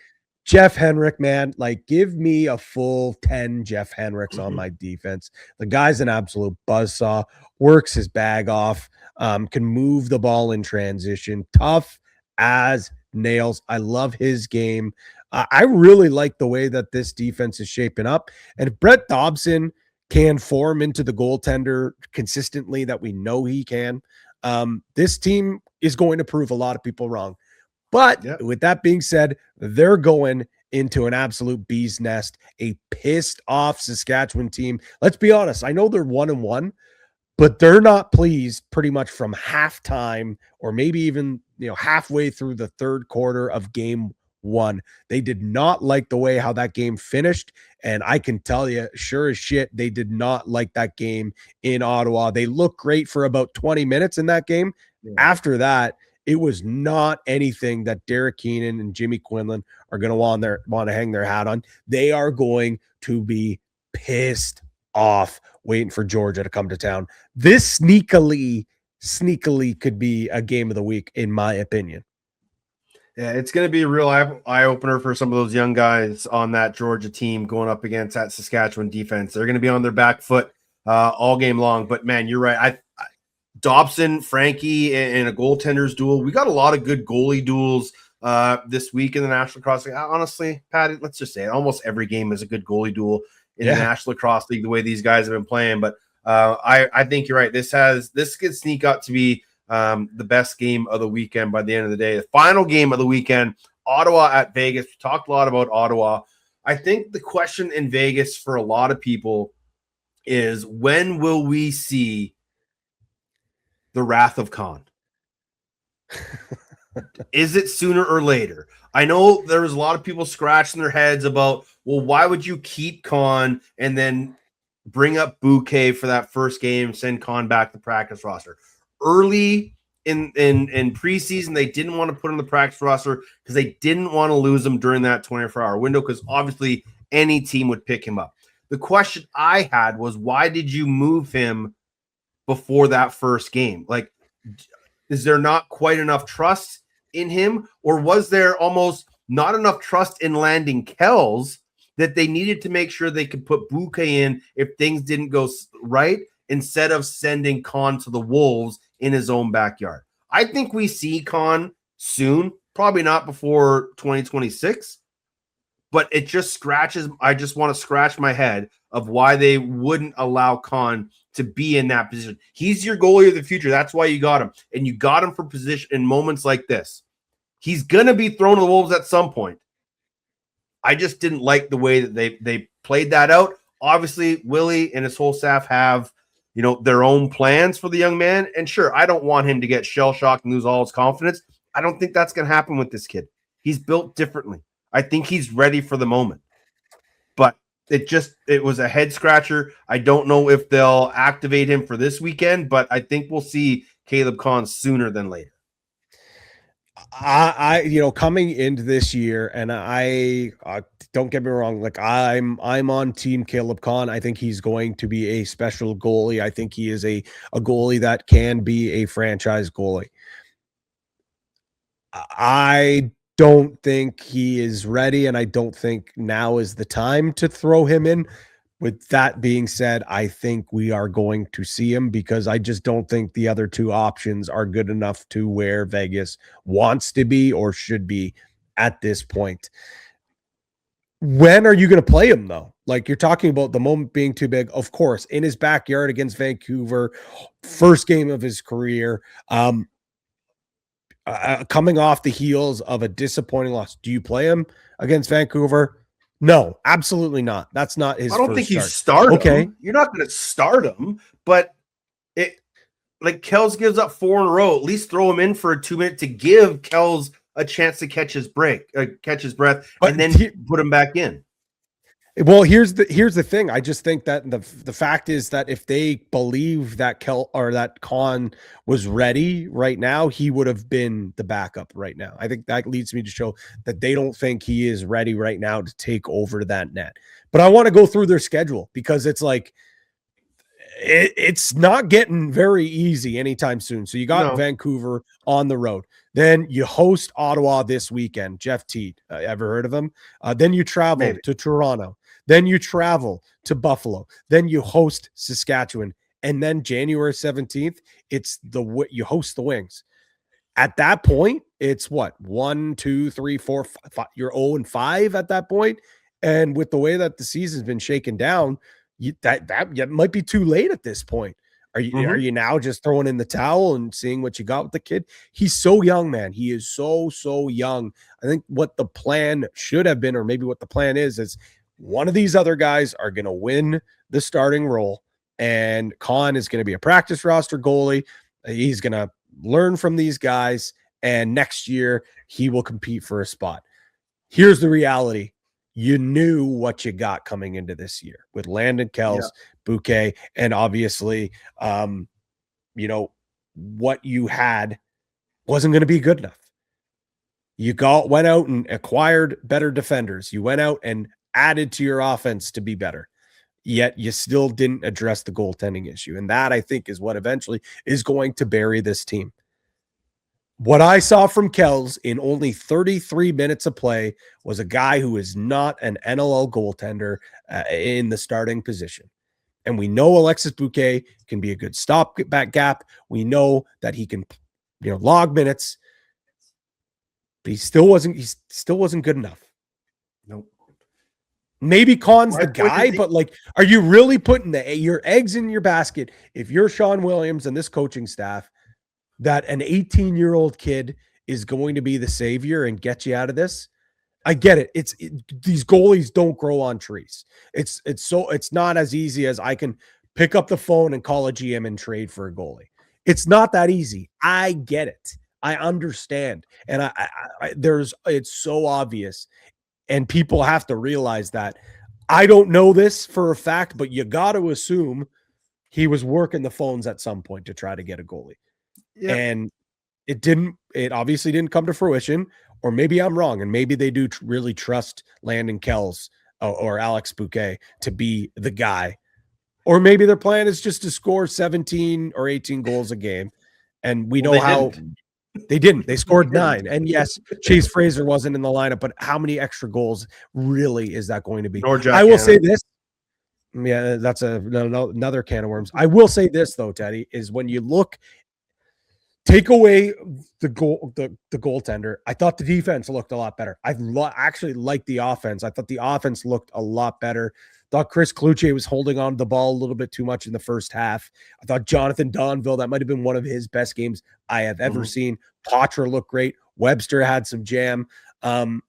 Jeff Henrik, man, like, give me a full 10 Jeff Henriks on my defense. The guy's an absolute buzzsaw, works his bag off, can move the ball in transition, tough as nails. I love his game. I really like the way that this defense is shaping up. And if Brett Dobson can form into the goaltender consistently that we know he can, this team is going to prove a lot of people wrong. But with that being said, they're going into an absolute bee's nest, a pissed off Saskatchewan team. Let's be honest. I know they're 1-1, but they're not pleased pretty much from halftime, or maybe even, halfway through the third quarter of game 1. They did not like the way how that game finished. And I can tell you, sure as shit, they did not like that game in Ottawa. They looked great for about 20 minutes in that game. Yeah. After that, it was not anything that Derek Keenan and Jimmy Quinlan are going to want to hang their hat on. They are going to be pissed off waiting for Georgia to come to town. This sneakily could be a game of the week, in my opinion. Yeah, it's going to be a real eye-opener for some of those young guys on that Georgia team going up against that Saskatchewan defense. They're going to be on their back foot all game long. But, man, you're right. Dobson, Frankie, and a goaltender's duel. We got a lot of good goalie duels this week in the National Lacrosse League. Honestly, Patty, let's just say it. Almost every game is a good goalie duel in the National Lacrosse League, the way these guys have been playing. But I think you're right. This could sneak up to be the best game of the weekend by the end of the day. The final game of the weekend, Ottawa at Vegas. We talked a lot about Ottawa. I think the question in Vegas for a lot of people is, when will we see the wrath of Khan? Is it sooner or later? I know there was a lot of people scratching their heads about, well, why would you keep Khan and then bring up Bouquet for that first game, send Khan back to the practice roster? Early in preseason, they didn't want to put him on the practice roster because they didn't want to lose him during that 24-hour window, because obviously any team would pick him up. The question I had was, why did you move him before that first game? Like, is there not quite enough trust in him, or was there almost not enough trust in landing Kells that they needed to make sure they could put Bouquet in if things didn't go right, instead of sending Khan to the Wolves in his own backyard? I think we see Khan soon, probably not before 2026, but it just scratches. I just want to scratch my head of why they wouldn't allow Khan to be in that position. He's your goalie of the future. That's why you got him. And you got him for position in moments like this. He's going to be thrown to the Wolves at some point. I just didn't like the way that they played that out. Obviously, Willie and his whole staff have, their own plans for the young man. And sure, I don't want him to get shell-shocked and lose all his confidence. I don't think that's going to happen with this kid. He's built differently. I think he's ready for the moment. But it was a head scratcher. I don't know if they'll activate him for this weekend, but I think we'll see Caleb Khan sooner than later. coming into this year, and I don't get me wrong, like I'm on team Caleb Kahn. I think he's going to be a special goalie. I think he is a goalie that can be a franchise goalie. I don't think he is ready, and I don't think now is the time to throw him in. With that being said, I think we are going to see him because I just don't think the other two options are good enough to where Vegas wants to be or should be at this point. When are you going to play him, though? Like, you're talking about the moment being too big. Of course, in his backyard against Vancouver, first game of his career, coming off the heels of a disappointing loss. Do you play him against Vancouver? No, absolutely not. That's not his. I don't think you start him. Okay, you're not going to start him, but like Kells gives up 4 in a row. At least throw him in for a 2-minute to give Kells a chance to catch his breath, and then put him back in. Well, here's the thing. I just think that the fact is that if they believe that that Kahn was ready right now, he would have been the backup right now. I think that leads me to show that they don't think he is ready right now to take over that net. But I want to go through their schedule because it's like it's not getting very easy anytime soon. So you got Vancouver on the road. Then you host Ottawa this weekend. Jeff Teat, ever heard of him? Then you travel to Toronto. Then you travel to Buffalo. Then you host Saskatchewan. And then January 17th, you host the Wings. At that point, it's what? 1, 2, 3, 4, 5. You're 0-5 at that point. And with the way that the season's been shaken down, that might be too late at this point. Are you now just throwing in the towel and seeing what you got with the kid? He's so young, man. He is so young. I think what the plan should have been, or maybe what the plan is one of these other guys are going to win the starting role, and Kahn is going to be a practice roster goalie. He's going to learn from these guys, and next year he will compete for a spot. Here's the reality. You knew what you got coming into this year with Landon Kells, Bouquet, and obviously, what you had wasn't going to be good enough. You went out and acquired better defenders. You went out and added to your offense to be better, yet you still didn't address the goaltending issue. And that, I think, is what eventually is going to bury this team. What I saw from Kells in only 33 minutes of play was a guy who is not an NLL goaltender in the starting position. And we know Alexis Bouquet can be a good stop-back gap. We know that he can, log minutes, but he still wasn't good enough. Nope. Maybe Kahn's the guy, but are you really putting your eggs in your basket if you're Sean Williams and this coaching staff that an 18-year-old kid is going to be the savior and get you out of this? I get it. These goalies don't grow on trees. It's not as easy as I can pick up the phone and call a GM and trade for a goalie. It's not that easy. I get it. I understand. And it's so obvious. And people have to realize that. I don't know this for a fact, but you got to assume he was working the phones at some point to try to get a goalie. Yeah. And it obviously didn't come to fruition, or maybe I'm wrong. And maybe they do really trust Landon Kells or Alex Bouquet to be the guy, or maybe their plan is just to score 17 or 18 goals a game. And we know how they didn't. They scored 9. And yes, Chase Fraser wasn't in the lineup, but how many extra goals really is that going to be? I will say this. Yeah, that's another can of worms. I will say this, though, Teddy, is when you take away the goaltender, I thought the defense looked a lot better. I actually liked the offense. I thought the offense looked a lot better. Thought Chris Cloutier was holding on to the ball a little bit too much in the first half. I thought Jonathan Donville, that might have been one of his best games I have ever seen. Poitras looked great. Webster had some jam. At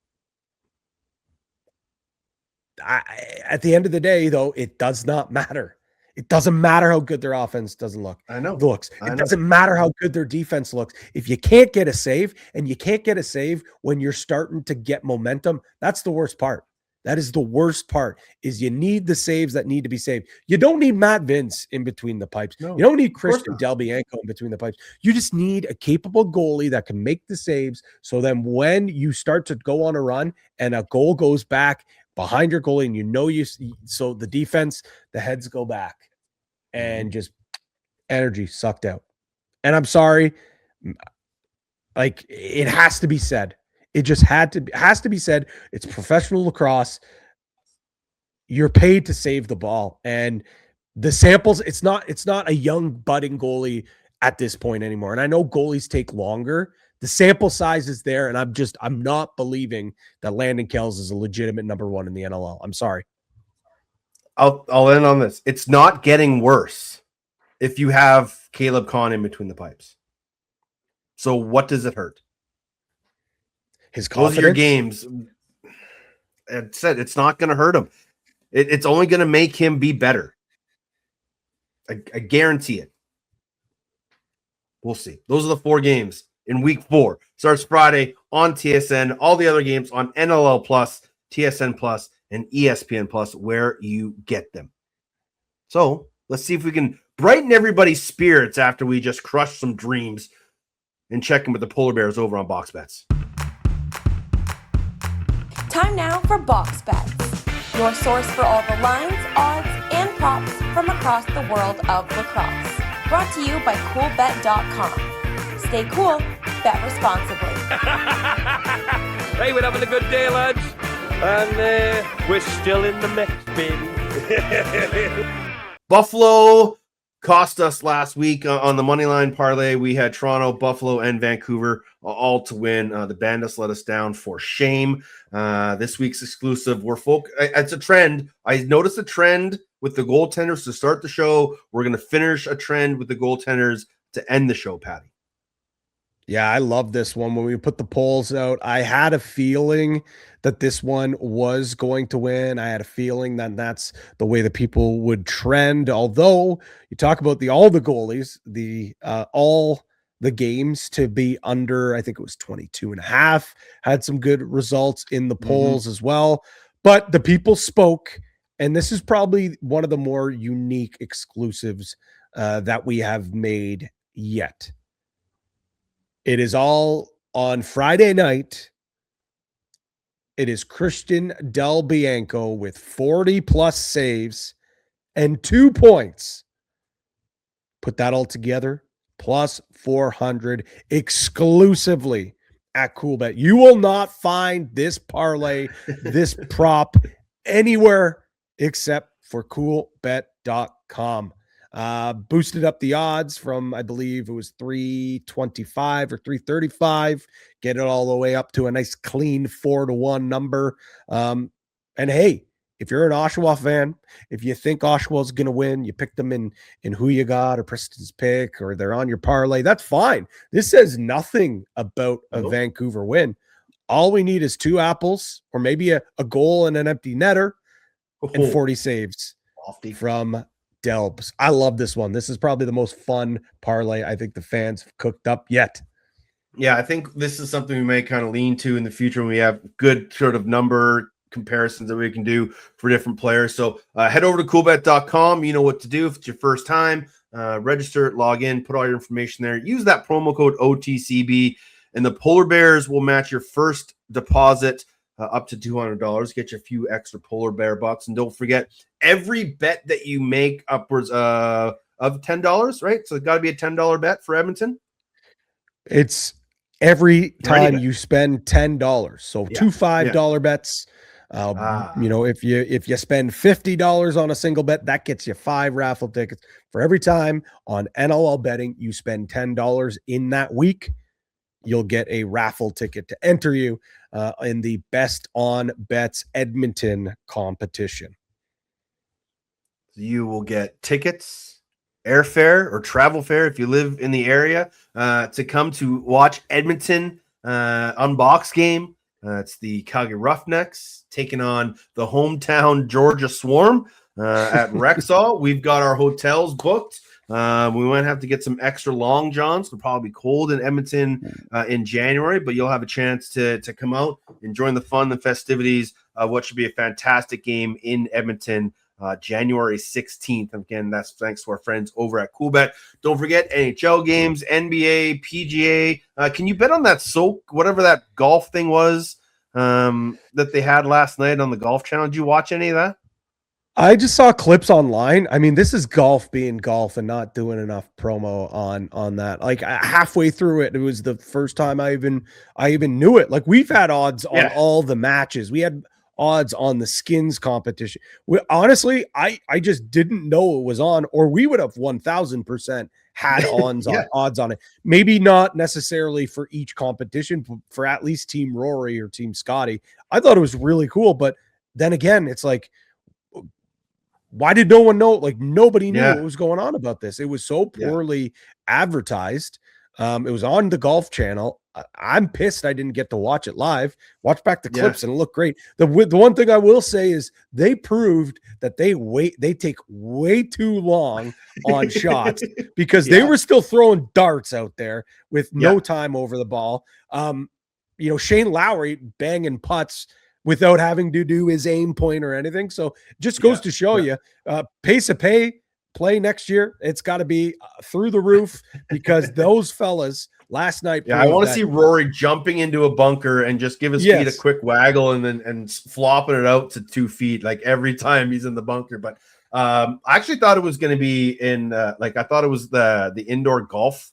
the end of the day, though, it does not matter. It doesn't matter how good their offense doesn't look. It doesn't matter how good their defense looks. If you can't get a save, and you can't get a save when you're starting to get momentum, that's the worst part. That is the worst part, is you need the saves that need to be saved. You don't need Matt Vince in between the pipes. No, you don't need course Christian not. Del Bianco in between the pipes. You just need a capable goalie that can make the saves. So then when you start to go on a run and a goal goes back behind your goalie and so the defense, the heads go back and just energy sucked out. And I'm sorry, like, it has to be said. It just has to be said. It's professional lacrosse. You're paid to save the ball, and the samples. It's not a young budding goalie at this point anymore. And I know goalies take longer. The sample size is there, and I'm not believing that Landon Kells is a legitimate number one in the NLL. I'm sorry. I'll end on this. It's not getting worse if you have Caleb Kahn in between the pipes. So what does it hurt? His confidence. Those are your games. It said it's not going to hurt him. It's only going to make him be better. I guarantee it. We'll see. Those are the 4 games in week 4. Starts Friday on TSN. All the other games on NLL Plus, TSN Plus, and ESPN Plus, where you get them. So let's see if we can brighten everybody's spirits after we just crushed some dreams and check in with the Polar Bears over on Box Bets. Time now for Box Bets, your source for all the lines, odds, and props from across the world of lacrosse. Brought to you by CoolBet.com. Stay cool, bet responsibly. Hey, we're having a good day, lads. And we're still in the mix, baby. Buffalo cost us last week on the moneyline parlay. We had Toronto, Buffalo, and Vancouver all to win. The Bandits let us down for shame. This week's exclusive. It's a trend. I noticed a trend with the goaltenders to start the show. We're going to finish a trend with the goaltenders to end the show, Patty. Yeah, I love this one. When we put the polls out, I had a feeling that this one was going to win. I had a feeling that that's the way that people would trend. Although you talk about all the goalies, all the games to be under, I think it was 22.5, had some good results in the polls as well. But the people spoke, and this is probably one of the more unique exclusives that we have made yet. It is all on Friday night. It is Christian Del Bianco with 40-plus saves and 2 points. Put that all together, plus 400 exclusively at CoolBet. You will not find this parlay, this prop anywhere except for CoolBet.com. Boosted up the odds from, I believe it was 325 or 335, get it all the way up to a nice clean 4-1 number. And hey, if you're an Oshawa fan, if you think Oshawa's going to win, you pick them in who you got or Preston's pick, or they're on your parlay, that's fine. This says nothing about a Vancouver win. All we need is 2 apples, or maybe a goal and an empty netter, and 40 saves from Delbs. I love this one. This is probably the most fun parlay I think the fans have cooked up yet. Yeah, I think this is something we may kind of lean to in the future when we have good sort of number comparisons that we can do for different players. So head over to coolbet.com. You know what to do if it's your first time. Register, log in, put all your information there. Use that promo code OTCB, and the Polar Bears will match your first deposit up to $200. Get you a few extra Polar Bear bucks. And don't forget, every bet that you make upwards of $10, right? So it's got to be a $10 bet for Edmonton. It's every time you spend $10. So 2 $5 bets. If you spend $50 on a single bet, that gets you 5 raffle tickets. For every time on NLL betting you spend $10 in that week, you'll get a raffle ticket to enter you in the Best on Bets Edmonton competition. You will get tickets, airfare or travel fare if you live in the area to come to watch Edmonton unbox game. It's the Calgary Roughnecks taking on the hometown Georgia Swarm at Rexall. We've got our hotels booked. We might have to get some extra long johns. It'll probably be cold in Edmonton in January, but you'll have a chance to come out and join the fun, the festivities what should be a fantastic game in Edmonton, January 16th. Again, that's thanks to our friends over at CoolBet. Don't forget NHL games, NBA, PGA. Can you bet on that whatever that golf thing was that they had last night on the Golf Channel? Did you watch any of that? I just saw clips online. I mean, this is golf being golf and not doing enough promo on that. Like halfway through it, it was the first time I even knew it. Like we've had odds on all the matches. We had odds on the skins competition. Honestly, I just didn't know it was on, or we would have 1,000% had odds on it. Maybe not necessarily for each competition, but for at least Team Rory or Team Scotty. I thought it was really cool, but then again, it's like, why did no one know? Like nobody knew what was going on about this. It was so poorly advertised. It was on the Golf Channel. I'm pissed I didn't get to watch it live. Watch back the clips and it looked great. The one thing I will say is they proved that they take way too long on shots because they were still throwing darts out there with no time over the ball. Shane Lowry banging putts without having to do his aim point or anything. So just goes to show you, pace of play next year, it's got to be through the roof because those fellas last night. Yeah, I want to see Rory jumping into a bunker and just give his feet a quick waggle and flopping it out to 2 feet like every time he's in the bunker. But I actually thought it was going to be in I thought it was the indoor golf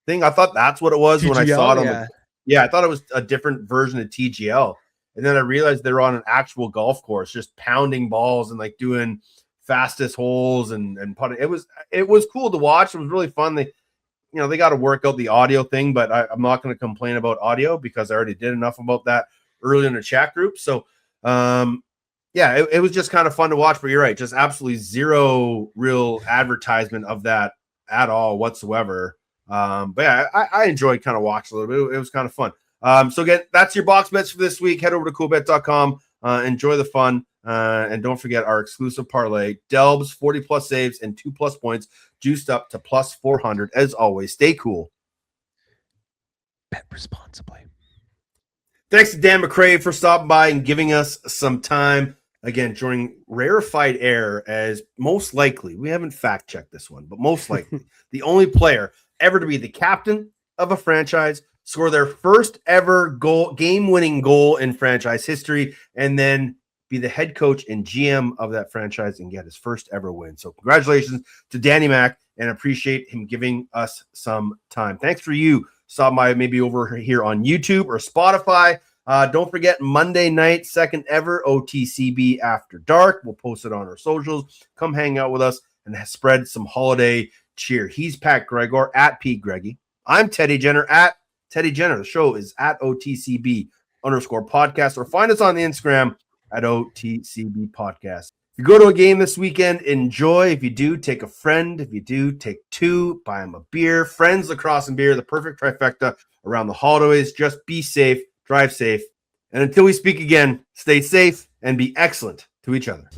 thing. I thought that's what it was when I saw it on I thought it was a different version of TGL. And then I realized they're on an actual golf course, just pounding balls and like doing fastest holes and putting. It was cool to watch. It was really fun. They got to work out the audio thing, but I'm not going to complain about audio because I already did enough about that earlier in the chat group. So, it was just kind of fun to watch. But you're right, just absolutely zero real advertisement of that at all whatsoever. I enjoyed kind of watching a little bit. It was kind of fun. So again, that's your box bets for this week. Head over to coolbet.com. Enjoy the fun. And don't forget our exclusive parlay, Delbs 40+ saves and 2+ points, juiced up to +400. As always, stay cool. Bet responsibly. Thanks to Dan MacRae for stopping by and giving us some time. Again, during rarefied air, as most likely, we haven't fact-checked this one, but most likely, the only player ever to be the captain of a franchise, score their first ever game-winning goal in franchise history, and then be the head coach and GM of that franchise and get his first ever win. So congratulations to Danny Mac, and appreciate him giving us some time. Thanks for you. Stop by maybe over here on YouTube or Spotify. Don't forget Monday night, second ever OTCB After Dark. We'll post it on our socials. Come hang out with us and spread some holiday cheer. He's Pat Gregor at Pete Greggy. I'm Teddy Jenner at Teddy Jenner. The show is at OTCB_podcast, or find us on the Instagram at OTCB podcast. If you go to a game this weekend, enjoy. If you do, take a friend. If you do, take two, buy them a beer. Friends, lacrosse, and beer, the perfect trifecta around the holidays. Just be safe, drive safe. And until we speak again, stay safe and be excellent to each other.